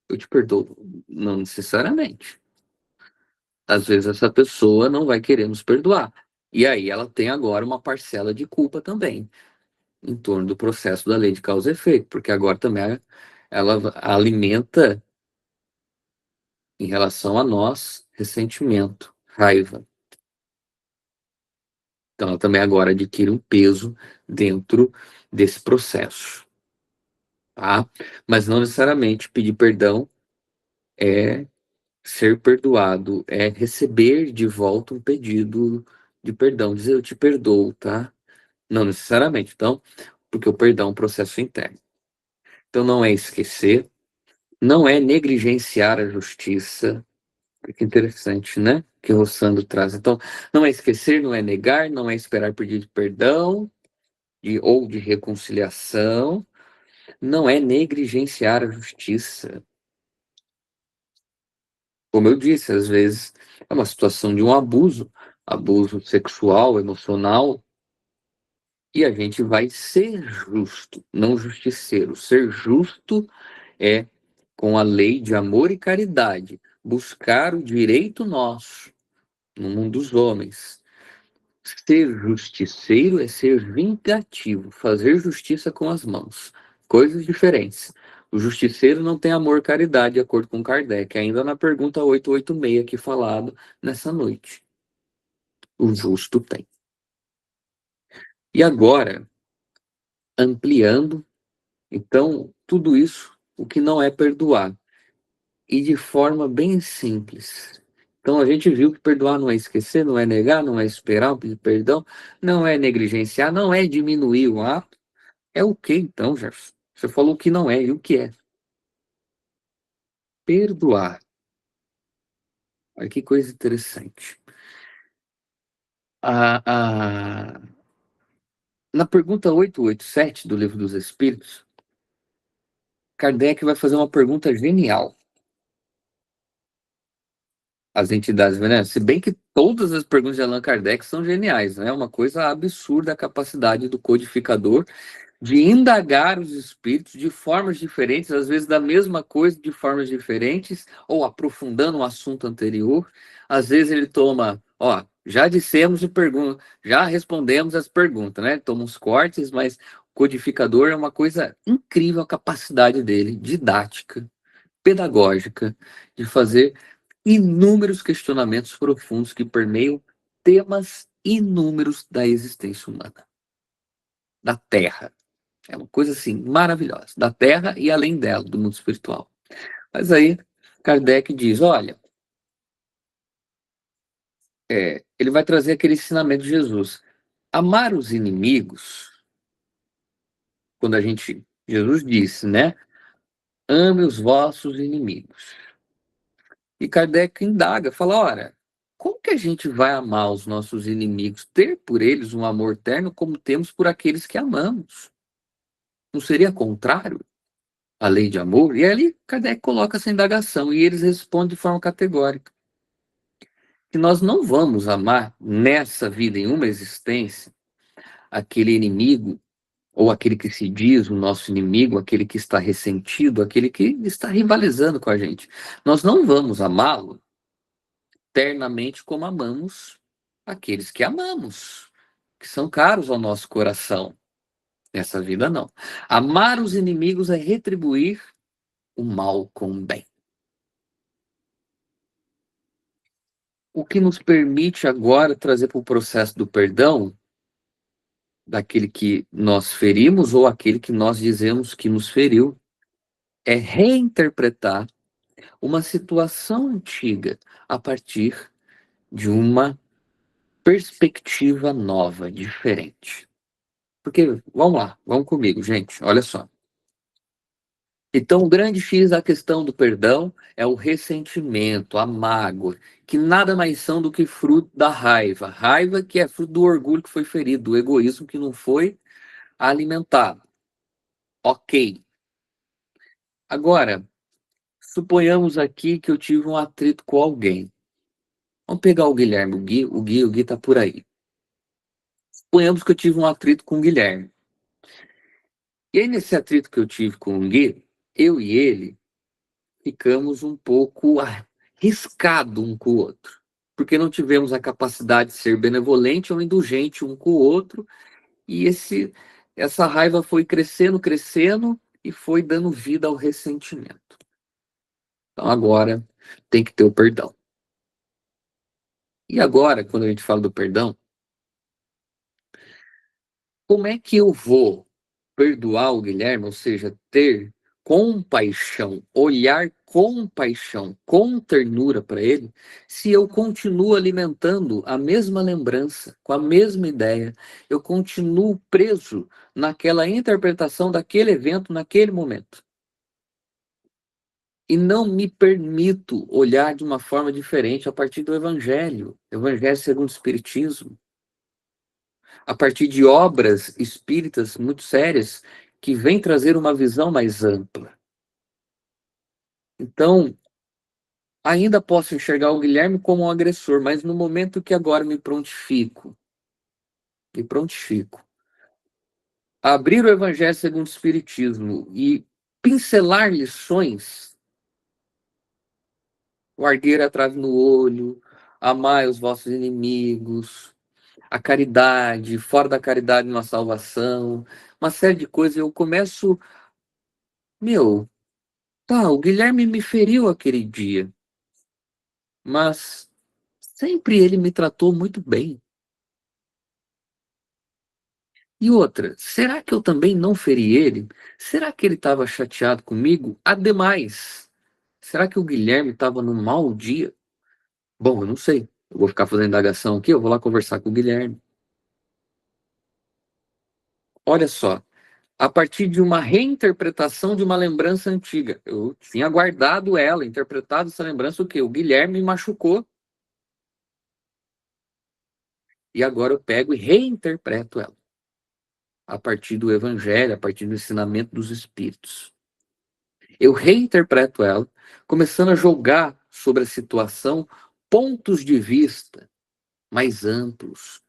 Eu te perdoo. Não necessariamente. Às vezes, essa pessoa não vai querer nos perdoar. E aí ela tem agora uma parcela de culpa também, em torno do processo da lei de causa e efeito, porque agora também ela alimenta em relação a nós ressentimento, raiva. Então ela também agora adquire um peso dentro desse processo, tá? Mas não necessariamente pedir perdão é ser perdoado, é receber de volta um pedido de perdão, dizer eu te perdoo, tá? Não necessariamente, então, porque o perdão é um processo interno. Então não é esquecer, não é negligenciar a justiça. Que interessante, né? Que o Sandro traz. Então, não é esquecer, não é negar, não é esperar pedir de perdão ou de reconciliação, não é negligenciar a justiça. Como eu disse, às vezes é uma situação de um abuso sexual, emocional, e a gente vai ser justo, não justiceiro. Ser justo é, com a lei de amor e caridade, buscar o direito nosso no mundo dos homens. Ser justiceiro é ser vingativo, fazer justiça com as mãos. Coisas diferentes. O justiceiro não tem amor e caridade, de acordo com Kardec, ainda na pergunta 886 aqui falado nessa noite. O justo tem. E agora, ampliando, então, tudo isso, o que não é perdoar. E de forma bem simples. Então, a gente viu que perdoar não é esquecer, não é negar, não é esperar, pedir perdão, não é negligenciar, não é diminuir o ato. É o que então, Jefferson? Você falou o que não é e o que é. Perdoar. Olha que coisa interessante. Na pergunta 887 do Livro dos Espíritos, Kardec vai fazer uma pergunta genial às entidades venerantes. Se bem que todas as perguntas de Allan Kardec são geniais, né? É uma coisa absurda a capacidade do codificador de indagar os espíritos de formas diferentes, às vezes da mesma coisa de formas diferentes, ou aprofundando um assunto anterior. Às vezes ele toma, ó, já dissemos e pergunta, já respondemos as perguntas, né? Toma uns cortes, mas o codificador é uma coisa incrível a capacidade dele, didática, pedagógica, de fazer inúmeros questionamentos profundos que permeiam temas inúmeros da existência humana, da Terra. É uma coisa assim maravilhosa, da Terra e além dela, do mundo espiritual. Mas aí Kardec diz, olha, ele vai trazer aquele ensinamento de Jesus. Amar os inimigos, quando Jesus disse, né? Ame os vossos inimigos. E Kardec indaga, fala, olha, como que a gente vai amar os nossos inimigos, ter por eles um amor terno como temos por aqueles que amamos? Não seria contrário à lei de amor? E ali Kardec coloca essa indagação e eles respondem de forma categórica. Que nós não vamos amar nessa vida, em uma existência, aquele inimigo, ou aquele que se diz o nosso inimigo, aquele que está ressentido, aquele que está rivalizando com a gente. Nós não vamos amá-lo eternamente como amamos aqueles que amamos, que são caros ao nosso coração. Nessa vida, não. Amar os inimigos é retribuir o mal com o bem. O que nos permite agora trazer para o processo do perdão daquele que nós ferimos ou aquele que nós dizemos que nos feriu, é reinterpretar uma situação antiga a partir de uma perspectiva nova, diferente. Porque, vamos lá, vamos comigo, gente, olha só. Então, o grande X da questão do perdão é o ressentimento, a mágoa, que nada mais são do que fruto da raiva. Raiva que é fruto do orgulho que foi ferido, do egoísmo que não foi alimentado. Ok. Agora, suponhamos aqui que eu tive um atrito com alguém. Vamos pegar o Guilherme, o Gui tá por aí. Suponhamos que eu tive um atrito com o Guilherme. E aí, nesse atrito que eu tive com o Gui, eu e ele ficamos um pouco arriscados um com o outro. Porque não tivemos a capacidade de ser benevolente ou indulgente um com o outro. E essa raiva foi crescendo, crescendo e foi dando vida ao ressentimento. Então agora tem que ter o perdão. E agora, quando a gente fala do perdão, como é que eu vou perdoar o Guilherme, ou seja, ter compaixão, olhar com paixão, com ternura para ele, se eu continuo alimentando a mesma lembrança, com a mesma ideia, eu continuo preso naquela interpretação daquele evento, naquele momento. E não me permito olhar de uma forma diferente a partir do Evangelho segundo o Espiritismo, a partir de obras espíritas muito sérias que vêm trazer uma visão mais ampla. Então, ainda posso enxergar o Guilherme como um agressor, mas no momento que agora me prontifico a abrir o Evangelho segundo o Espiritismo e pincelar lições, o argueiro atrás no olho, amai os vossos inimigos, a caridade, fora da caridade uma salvação, uma série de coisas, eu começo meu, tá, o Guilherme me feriu aquele dia, mas sempre ele me tratou muito bem. E outra, será que eu também não feri ele? Será que ele estava chateado comigo? Ademais, será que o Guilherme estava num mau dia? Bom, eu não sei. Eu vou ficar fazendo indagação aqui, eu vou lá conversar com o Guilherme. Olha só, a partir de uma reinterpretação de uma lembrança antiga. Eu tinha guardado ela, interpretado essa lembrança o quê? O Guilherme me machucou. E agora eu pego e reinterpreto ela. A partir do evangelho, a partir do ensinamento dos espíritos. Eu reinterpreto ela, começando a jogar sobre a situação pontos de vista mais amplos,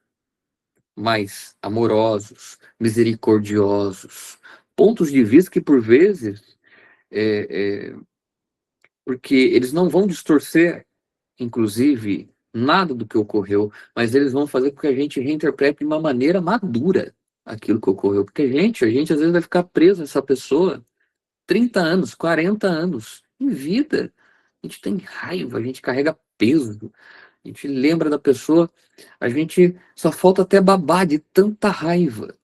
mais amorosos, misericordiosos. Pontos de vista que, por vezes, porque eles não vão distorcer, inclusive, nada do que ocorreu, mas eles vão fazer com que a gente reinterprete de uma maneira madura aquilo que ocorreu. Porque a gente às vezes vai ficar preso nessa pessoa 30 anos, 40 anos, em vida. A gente tem raiva, a gente carrega peso, a gente lembra da pessoa, a gente só falta até babar de tanta raiva.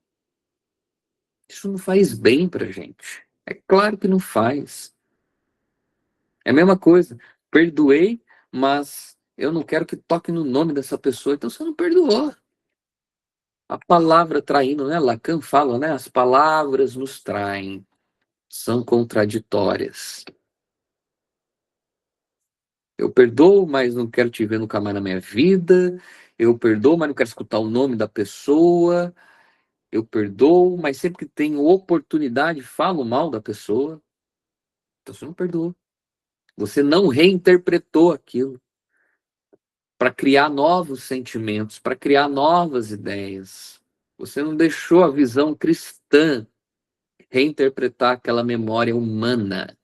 Isso não faz bem pra gente. É claro que não faz. É a mesma coisa. Perdoei, mas eu não quero que toque no nome dessa pessoa. Então você não perdoou. A palavra traindo, né? Lacan fala, né? As palavras nos traem, são contraditórias. Eu perdoo, mas não quero te ver nunca mais na minha vida. Eu perdoo, mas não quero escutar o nome da pessoa. Eu perdoo, mas sempre que tenho oportunidade, falo mal da pessoa. Então você não perdoou. Você não reinterpretou aquilo para criar novos sentimentos, para criar novas ideias. Você não deixou a visão cristã reinterpretar aquela memória humana.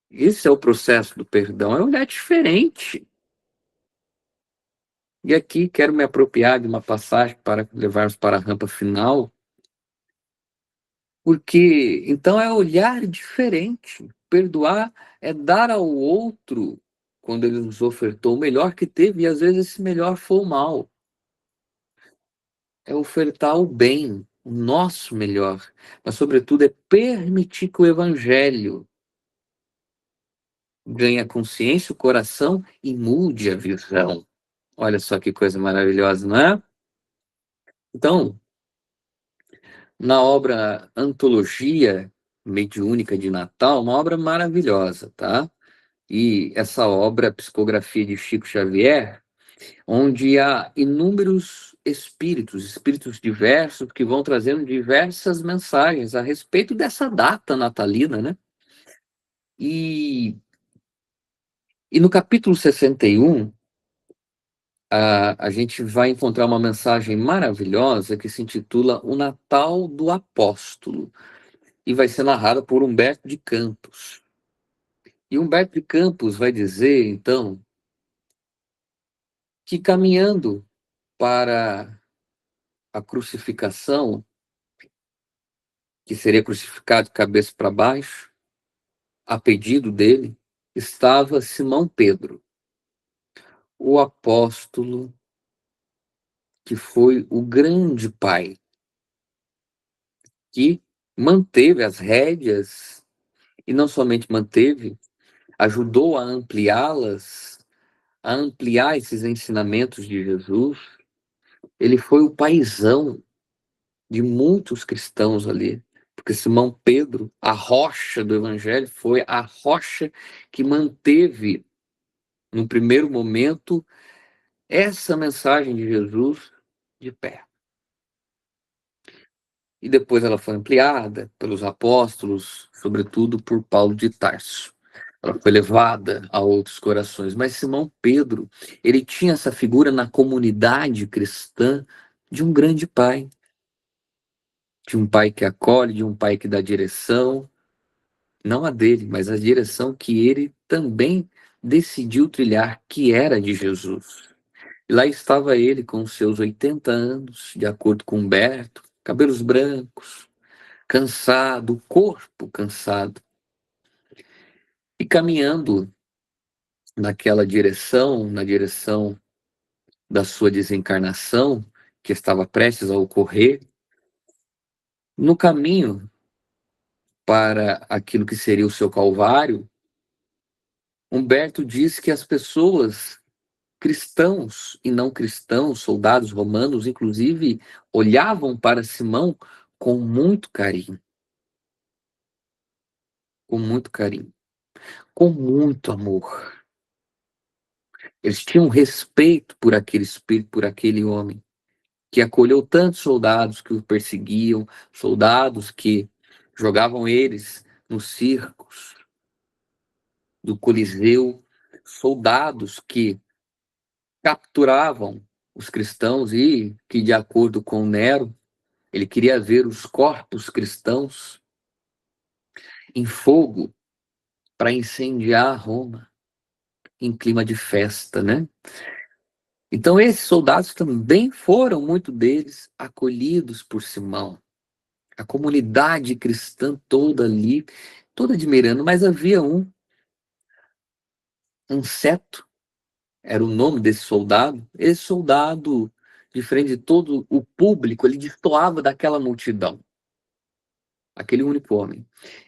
Esse é o processo do perdão, é um olhar diferente. E aqui quero me apropriar de uma passagem para levarmos para a rampa final, porque então é olhar diferente. Perdoar é dar ao outro, quando ele nos ofertou o melhor que teve, e às vezes esse melhor foi o mal. É ofertar o bem, o nosso melhor, mas sobretudo é permitir que o evangelho ganhe a consciência, o coração e mude a visão. Olha só que coisa maravilhosa, não é? Então, na obra Antologia Mediúnica de Natal, uma obra maravilhosa, tá? E essa obra, Psicografia de Chico Xavier, onde há inúmeros espíritos diversos, que vão trazendo diversas mensagens a respeito dessa data natalina, né? E no capítulo 61, a gente vai encontrar uma mensagem maravilhosa que se intitula O Natal do Apóstolo, e vai ser narrada por Humberto de Campos. E Humberto de Campos vai dizer, então, que caminhando para a crucificação, que seria crucificado de cabeça para baixo, a pedido dele, estava Simão Pedro, o apóstolo que foi o grande pai, que manteve as rédeas, e não somente manteve, ajudou a ampliá-las, a ampliar esses ensinamentos de Jesus. Ele foi o paizão de muitos cristãos ali, porque Simão Pedro, a rocha do evangelho, foi a rocha que manteve, no primeiro momento, essa mensagem de Jesus de pé. E depois ela foi ampliada pelos apóstolos, sobretudo por Paulo de Tarso. Ela foi levada a outros corações. Mas Simão Pedro, ele tinha essa figura na comunidade cristã de um grande pai. De um pai que acolhe, de um pai que dá direção, não a dele, mas a direção que ele também decidiu trilhar, que era de Jesus. E lá estava ele com seus 80 anos, de acordo com Humberto, cabelos brancos, cansado, o corpo cansado, e caminhando naquela direção, na direção da sua desencarnação, que estava prestes a ocorrer, no caminho para aquilo que seria o seu Calvário, Humberto diz que as pessoas, cristãos e não cristãos, soldados romanos, inclusive, olhavam para Simão com muito carinho, com muito carinho, com muito amor. Eles tinham respeito por aquele espírito, por aquele homem, que acolheu tantos soldados que o perseguiam, soldados que jogavam eles nos circos do Coliseu, soldados que capturavam os cristãos e que, de acordo com Nero, ele queria ver os corpos cristãos em fogo para incendiar Roma, em clima de festa, né? Então esses soldados também foram, muito deles, acolhidos por Simão. A comunidade cristã toda ali, toda admirando, mas havia um Anceto, era o nome desse soldado. Esse soldado, diferente de todo o público, ele destoava daquela multidão, aquele único homem.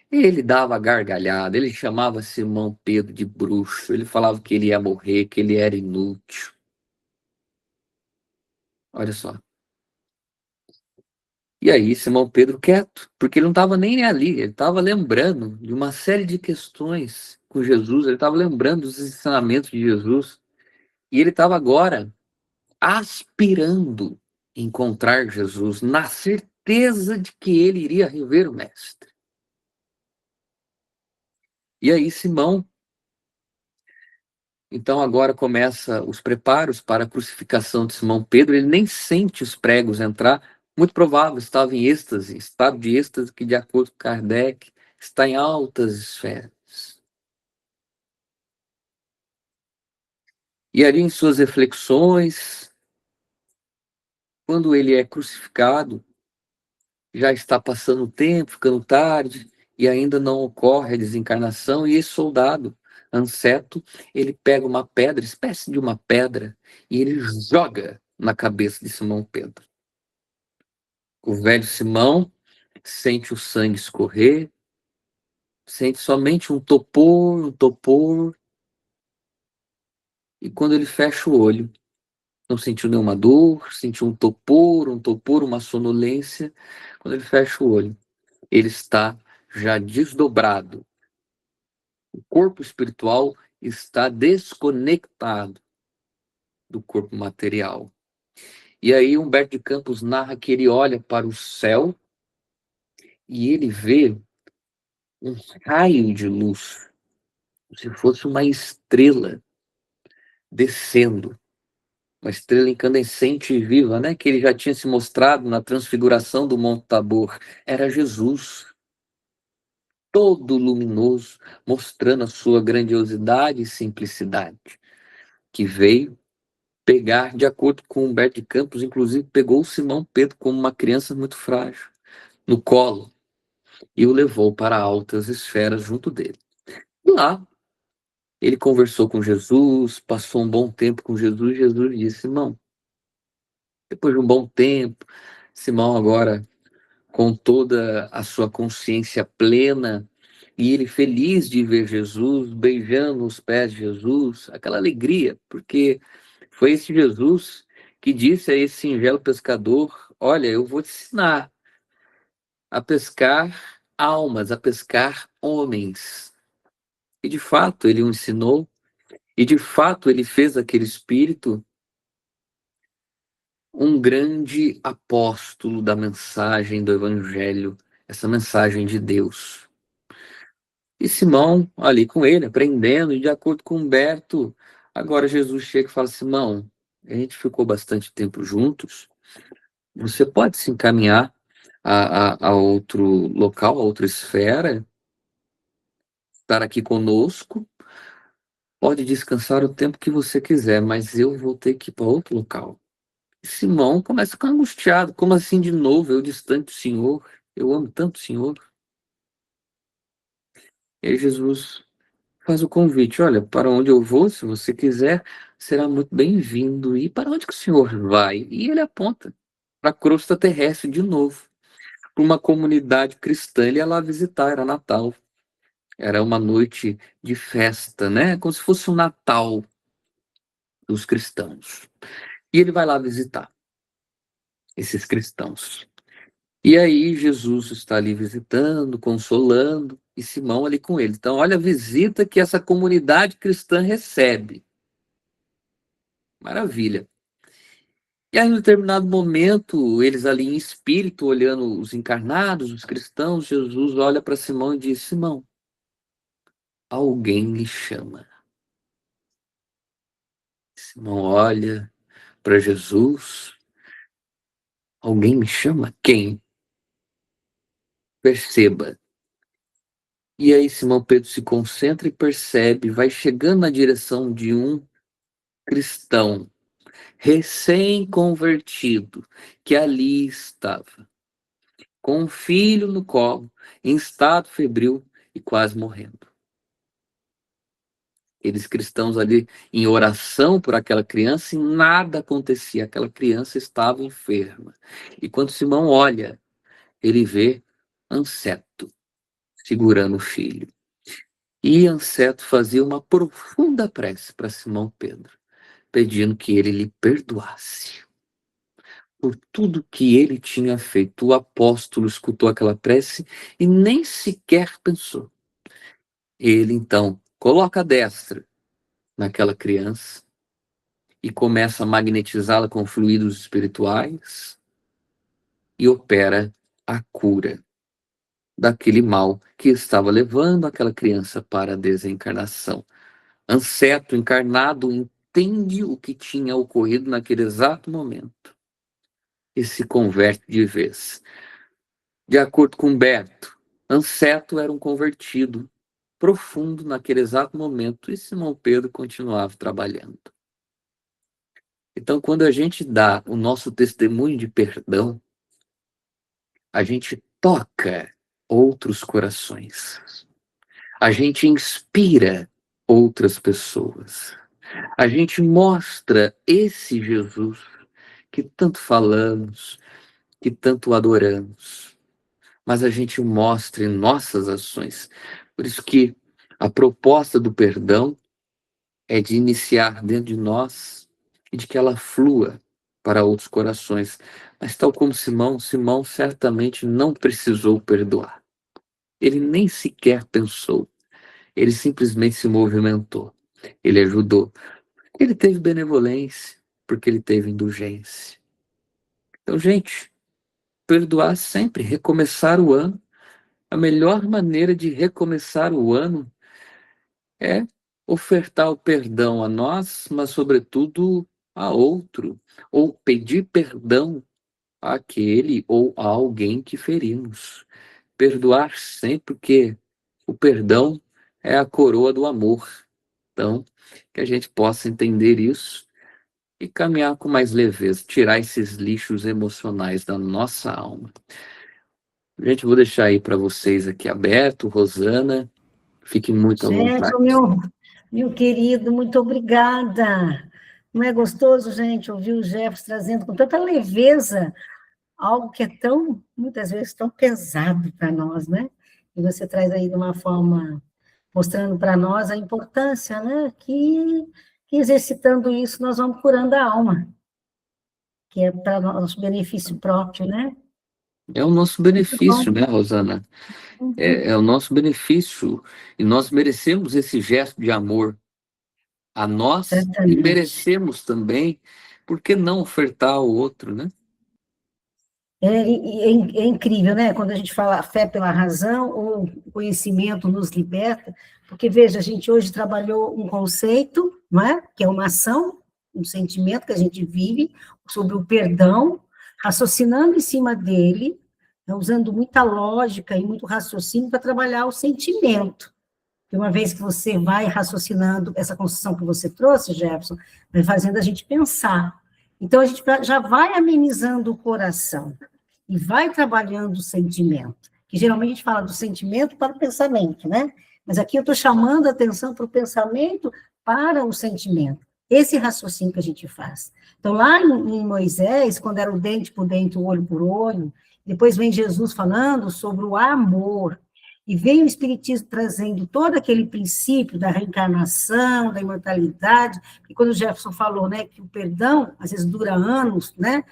Ele dava gargalhada, ele chamava Simão Pedro de bruxo, ele falava que ele ia morrer, que ele era inútil. Olha só. E aí, Simão Pedro quieto, porque ele não estava nem ali, ele estava lembrando de uma série de questões com Jesus, ele estava lembrando dos ensinamentos de Jesus, e ele estava agora aspirando encontrar Jesus, na certeza de que ele iria rever o Mestre. E aí, Simão, então agora começa os preparos para a crucificação de Simão Pedro, ele nem sente os pregos entrar, muito provável, estava em êxtase, estado de êxtase que, de acordo com Kardec, está em altas esferas. E ali em suas reflexões, quando ele é crucificado, já está passando o tempo, ficando tarde, e ainda não ocorre a desencarnação, e esse soldado, Anceto, ele pega uma pedra, espécie de uma pedra, e ele joga na cabeça de Simão Pedro. O velho Simão sente o sangue escorrer, sente somente um topor, e quando ele fecha o olho, não sentiu nenhuma dor, sentiu um topor, uma sonolência. Quando ele fecha o olho, ele está já desdobrado. O corpo espiritual está desconectado do corpo material. E aí Humberto de Campos narra que ele olha para o céu e ele vê um raio de luz, como se fosse uma estrela descendo, uma estrela incandescente e viva, né? Que ele já tinha se mostrado na transfiguração do Monte Tabor. Era Jesus, todo luminoso, mostrando a sua grandiosidade e simplicidade, que veio pegar, de acordo com Humberto de Campos, inclusive pegou Simão Pedro como uma criança muito frágil, no colo, e o levou para altas esferas junto dele. E lá, ele conversou com Jesus, passou um bom tempo com Jesus, e Jesus disse: Simão, depois de um bom tempo, Simão agora com toda a sua consciência plena, e ele feliz de ver Jesus, beijando os pés de Jesus, aquela alegria, porque foi esse Jesus que disse a esse singelo pescador: olha, eu vou te ensinar a pescar almas, a pescar homens. E de fato ele o ensinou, e de fato ele fez aquele espírito um grande apóstolo da mensagem do Evangelho, essa mensagem de Deus. E Simão, ali com ele, aprendendo, e de acordo com Humberto, agora Jesus chega e fala: Simão, a gente ficou bastante tempo juntos, você pode se encaminhar a outro local, a outra esfera, estar aqui conosco, pode descansar o tempo que você quiser, mas eu vou ter que ir para outro local. Simão começa a ficar angustiado. Como assim de novo? Eu distante do Senhor? Eu amo tanto o Senhor. E aí Jesus faz o convite, olha, para onde eu vou, se você quiser, será muito bem-vindo. E para onde que o Senhor vai? E ele aponta para a crosta terrestre de novo, para uma comunidade cristã. Ele ia lá visitar, era Natal. Era uma noite de festa, né? Como se fosse um Natal dos cristãos. E ele vai lá visitar esses cristãos. E aí Jesus está ali visitando, consolando, e Simão ali com ele. Então, olha a visita que essa comunidade cristã recebe. Maravilha. E aí, em determinado momento, eles ali em espírito, olhando os encarnados, os cristãos, Jesus olha para Simão e diz: Simão, alguém lhe chama. Simão olha para Jesus: alguém me chama? Quem? Perceba. E aí, Simão Pedro se concentra e percebe, vai chegando na direção de um cristão recém-convertido que ali estava, com um filho no colo, em estado febril e quase morrendo. Eles cristãos ali em oração por aquela criança e nada acontecia, aquela criança estava enferma. E quando Simão olha, ele vê Anseto segurando o filho. E Anseto fazia uma profunda prece para Simão Pedro, pedindo que ele lhe perdoasse por tudo que ele tinha feito. O apóstolo escutou aquela prece e nem sequer pensou. Ele então coloca a destra naquela criança e começa a magnetizá-la com fluidos espirituais e opera a cura daquele mal que estava levando aquela criança para a desencarnação. Anseto encarnado entende o que tinha ocorrido naquele exato momento e se converte de vez. De acordo com Humberto, Anseto era um convertido profundo naquele exato momento e Simão Pedro continuava trabalhando. Então, quando a gente dá o nosso testemunho de perdão, a gente toca outros corações. A gente inspira outras pessoas. A gente mostra esse Jesus que tanto falamos, que tanto adoramos, mas a gente mostra em nossas ações. Por isso que a proposta do perdão é de iniciar dentro de nós e de que ela flua para outros corações. Mas tal como Simão certamente não precisou perdoar. Ele nem sequer pensou. Ele simplesmente se movimentou. Ele ajudou. Ele teve benevolência, porque ele teve indulgência. Então, gente, perdoar sempre, recomeçar o ano. A melhor maneira de recomeçar o ano é ofertar o perdão a nós, mas, sobretudo, a outro, ou pedir perdão àquele ou a alguém que ferimos. Perdoar sempre, porque o perdão é a coroa do amor. Então, que a gente possa entender isso e caminhar com mais leveza, tirar esses lixos emocionais da nossa alma. Gente, vou deixar aí para vocês aqui aberto, Rosana, fique muito à vontade. Gente, meu querido, muito obrigada. Não é gostoso, gente, ouvir o Jefferson trazendo com tanta leveza algo que é tão, muitas vezes, tão pesado para nós, né? E você traz aí de uma forma, mostrando para nós a importância, né? Que exercitando isso, nós vamos curando a alma, que é para nosso benefício próprio, né? É o nosso benefício, né, Rosana? É o nosso benefício. E nós merecemos esse gesto de amor a nós Certamente. e merecemos também, por que não ofertar ao outro, né? É incrível, né? Quando a gente fala fé pela razão ou conhecimento nos liberta, porque, veja, a gente hoje trabalhou um conceito, não é? Que é uma ação, um sentimento que a gente vive sobre o perdão, raciocinando em cima dele, né? Usando muita lógica e muito raciocínio para trabalhar o sentimento. E uma vez que você vai raciocinando essa construção que você trouxe, Jefferson, vai fazendo a gente pensar. Então, a gente já vai amenizando o coração. e vai trabalhando o sentimento, que geralmente a gente fala do sentimento para o pensamento, né? Mas aqui eu estou chamando a atenção para o pensamento, para o sentimento. Esse raciocínio que a gente faz. Então, lá em Moisés, quando era o dente por dente, o olho por olho, depois vem Jesus falando sobre o amor, e vem o Espiritismo trazendo todo aquele princípio da reencarnação, da imortalidade, e quando o Jefferson falou, né, que o perdão, às vezes, dura anos, né,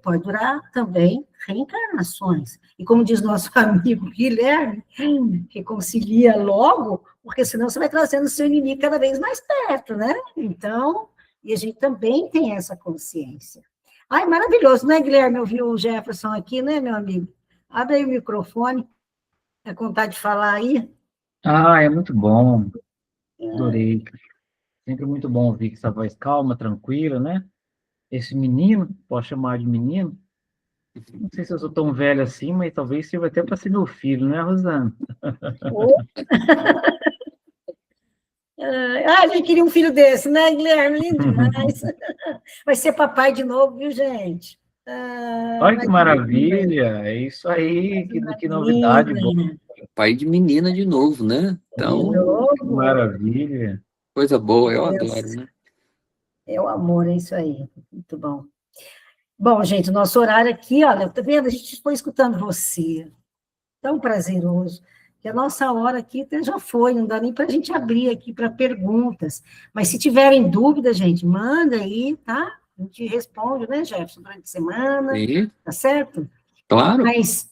pode durar também reencarnações. E como diz nosso amigo Guilherme, reconcilia logo, porque senão você vai trazendo o seu inimigo cada vez mais perto, né? Então, e a gente também tem essa consciência. Ai, maravilhoso, né, Guilherme? Ouvir o Jefferson aqui, né, meu amigo? Abre aí o microfone, é vontade de falar aí. Ah, é muito bom, adorei. Sempre muito bom ouvir essa voz calma, tranquila, né? Esse menino, posso chamar de menino? Não sei se eu sou tão velho assim, mas talvez sirva até para ser meu filho, né, Rosana? Ah, a gente queria um filho desse, né, Guilherme? Lindo demais. Vai ser papai de novo, viu, gente? Ah, Olha que mais uma menina, maravilha, é isso aí, mais uma que novidade boa, menina. Pai de menina de novo, né? De Então, que novo. maravilha. coisa boa, eu adoro, Deus, né? é o amor, é isso aí. Muito bom. Bom, gente, o nosso horário aqui, olha, tá vendo? A gente foi escutando você. Tão prazeroso. Que a nossa hora aqui até já foi, não dá nem para a gente abrir aqui para perguntas. Mas se tiverem dúvida, gente, manda aí, tá? A gente responde, né, Jefferson, durante a semana, E, tá certo? claro, Mas,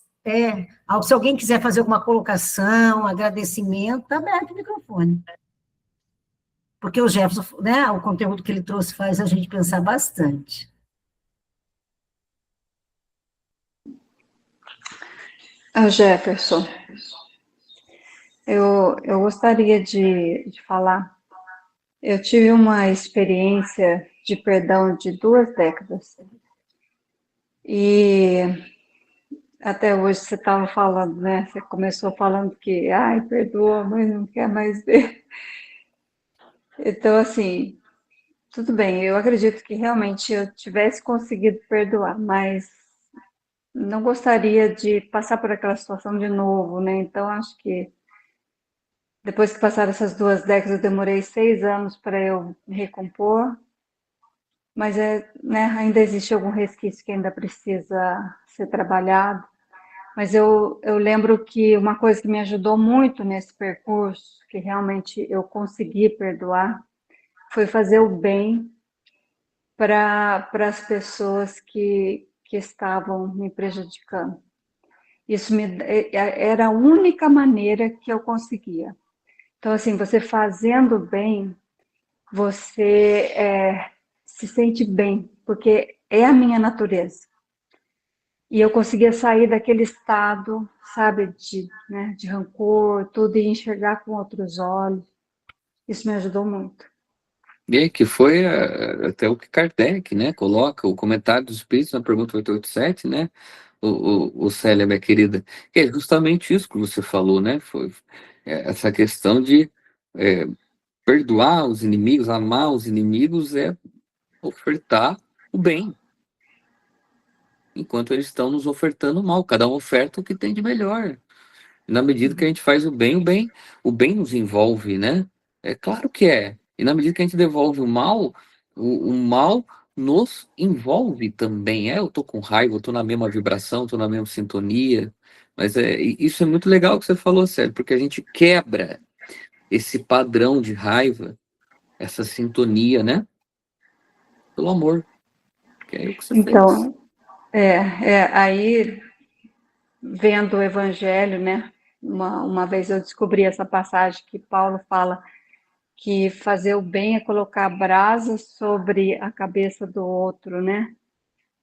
se alguém quiser fazer alguma colocação, agradecimento, tá aberto o microfone. Porque o Jefferson, né, o conteúdo que ele trouxe faz a gente pensar bastante. Jefferson, eu gostaria de falar. Eu tive uma experiência de perdão de 2 décadas. E até hoje você estava falando, né? Você começou falando que, ai, perdoa, mas não quer mais ver. Então, assim, tudo bem, eu acredito que realmente eu tivesse conseguido perdoar, mas não gostaria de passar por aquela situação de novo, né? Então, acho que depois que passaram essas 2 décadas, eu demorei 6 anos para eu me recompor, mas né, ainda existe algum resquício que ainda precisa ser trabalhado. Mas eu lembro que uma coisa que me ajudou muito nesse percurso, que realmente eu consegui perdoar, foi fazer o bem para as pessoas que estavam me prejudicando. Isso era a única maneira que eu conseguia. Então, assim, você fazendo bem, você se sente bem, porque é a minha natureza. E eu conseguia sair daquele estado, sabe, de rancor, tudo, e enxergar com outros olhos. Isso me ajudou muito. e aí, que foi até o que Kardec, né, coloca, o comentário dos Espíritos na pergunta 887, né, o Célia, minha querida, que é justamente isso que você falou, né, foi essa questão de é, perdoar os inimigos, amar os inimigos, é ofertar o bem, enquanto eles estão nos ofertando o mal, cada um oferta o que tem de melhor. Na medida que a gente faz o bem nos envolve, né? É claro que é. E na medida que a gente devolve o mal nos envolve também. Eu tô com raiva, eu tô na mesma vibração, tô na mesma sintonia. Mas isso é muito legal que você falou, Sérgio, porque a gente quebra esse padrão de raiva, essa sintonia, né? Pelo amor, que é o que você fez. Então, aí, vendo o Evangelho, né, uma vez eu descobri essa passagem que Paulo fala que fazer o bem é colocar brasa sobre a cabeça do outro, né?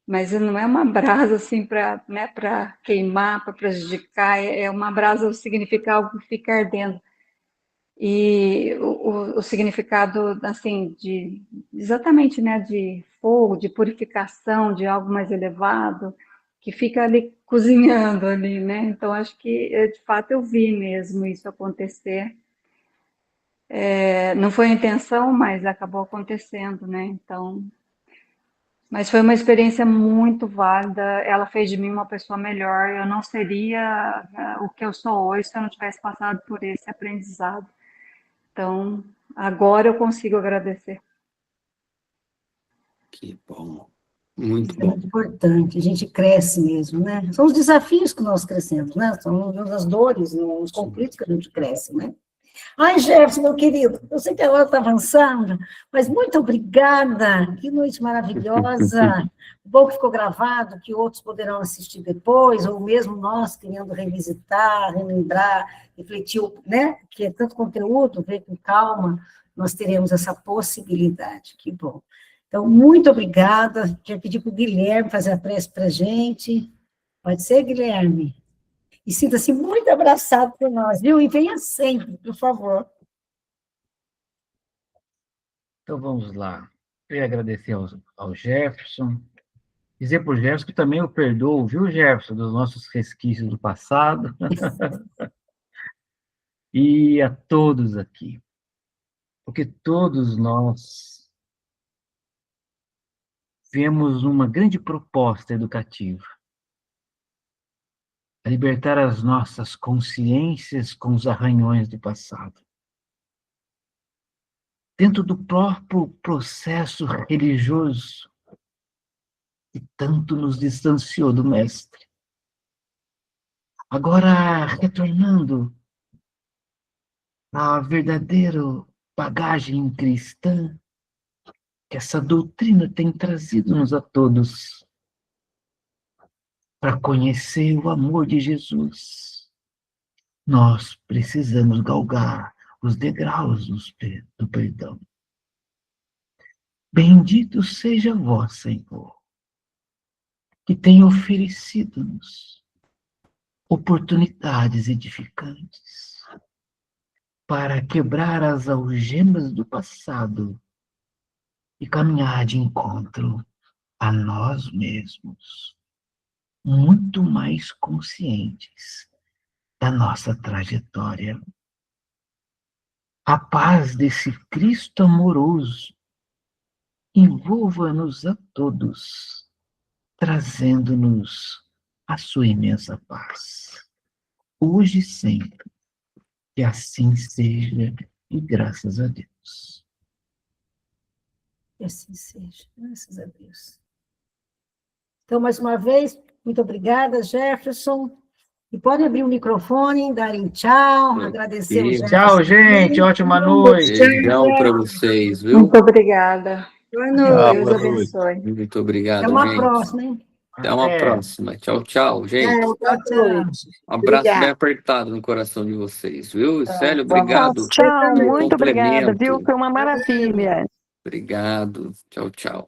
Mas não é uma brasa assim para, né, para queimar, para prejudicar, é uma brasa significa algo que fica ardendo. E o significado assim de exatamente, né, de fogo, de purificação, de algo mais elevado, que fica ali cozinhando ali, né? Então acho que de fato eu vi mesmo isso acontecer. Não foi a intenção, mas acabou acontecendo, né? Então Mas foi uma experiência muito válida, ela fez de mim uma pessoa melhor, eu não seria o que eu sou hoje se eu não tivesse passado por esse aprendizado. Então, agora eu consigo agradecer. Que bom. Muito Isso é bom. muito importante, a gente cresce mesmo, né? São os desafios que nós crescemos, né? São as dores, os conflitos que a gente cresce, né? Ai, Jefferson, meu querido, eu sei que a hora está avançando, mas muito obrigada, que noite maravilhosa. Bom que ficou gravado, que outros poderão assistir depois, ou mesmo nós querendo revisitar, relembrar, refletir, né? Que é tanto conteúdo, ver com calma, nós teremos essa possibilidade. Que bom. Então, muito obrigada. Quero pedir para o Guilherme fazer a prece para a gente. Pode ser, Guilherme? E sinta-se muito abraçado por nós, viu? E venha sempre, por favor. Então vamos lá. Eu ia agradecer ao Jefferson, dizer para o Jefferson que também eu perdoo, viu, Jefferson, dos nossos resquícios do passado, e a todos aqui, porque todos nós vemos uma grande proposta educativa, a libertar as nossas consciências com os arranhões do passado. Dentro do próprio processo religioso que tanto nos distanciou do Mestre. Agora, retornando à verdadeira bagagem cristã que essa doutrina tem trazido-nos a todos para conhecer o amor de Jesus, nós precisamos galgar os degraus do perdão. Bendito seja vós, Senhor, que tem oferecido-nos oportunidades edificantes para quebrar as algemas do passado e caminhar de encontro a nós mesmos, muito mais conscientes da nossa trajetória. A paz desse Cristo amoroso envolva-nos a todos, trazendo-nos a sua imensa paz, hoje e sempre. Que assim seja, e graças a Deus. Que assim seja, graças a Deus. Então, mais uma vez, muito obrigada, Jefferson. E pode abrir o microfone, darem tchau, agradecer o Jefferson. Tchau, gente, ótima noite. Beijão para vocês, viu? Muito obrigada. Boa Deus noite. abençoe. Muito obrigado, Até uma gente. próxima, hein? Até uma próxima. Tchau, tchau, gente. Tchau, tchau. Um abraço bem apertado no coração de vocês, viu? Célio, obrigado. Tchau, muito Complemento. obrigada, viu? Foi uma maravilha. Obrigado. Tchau, tchau.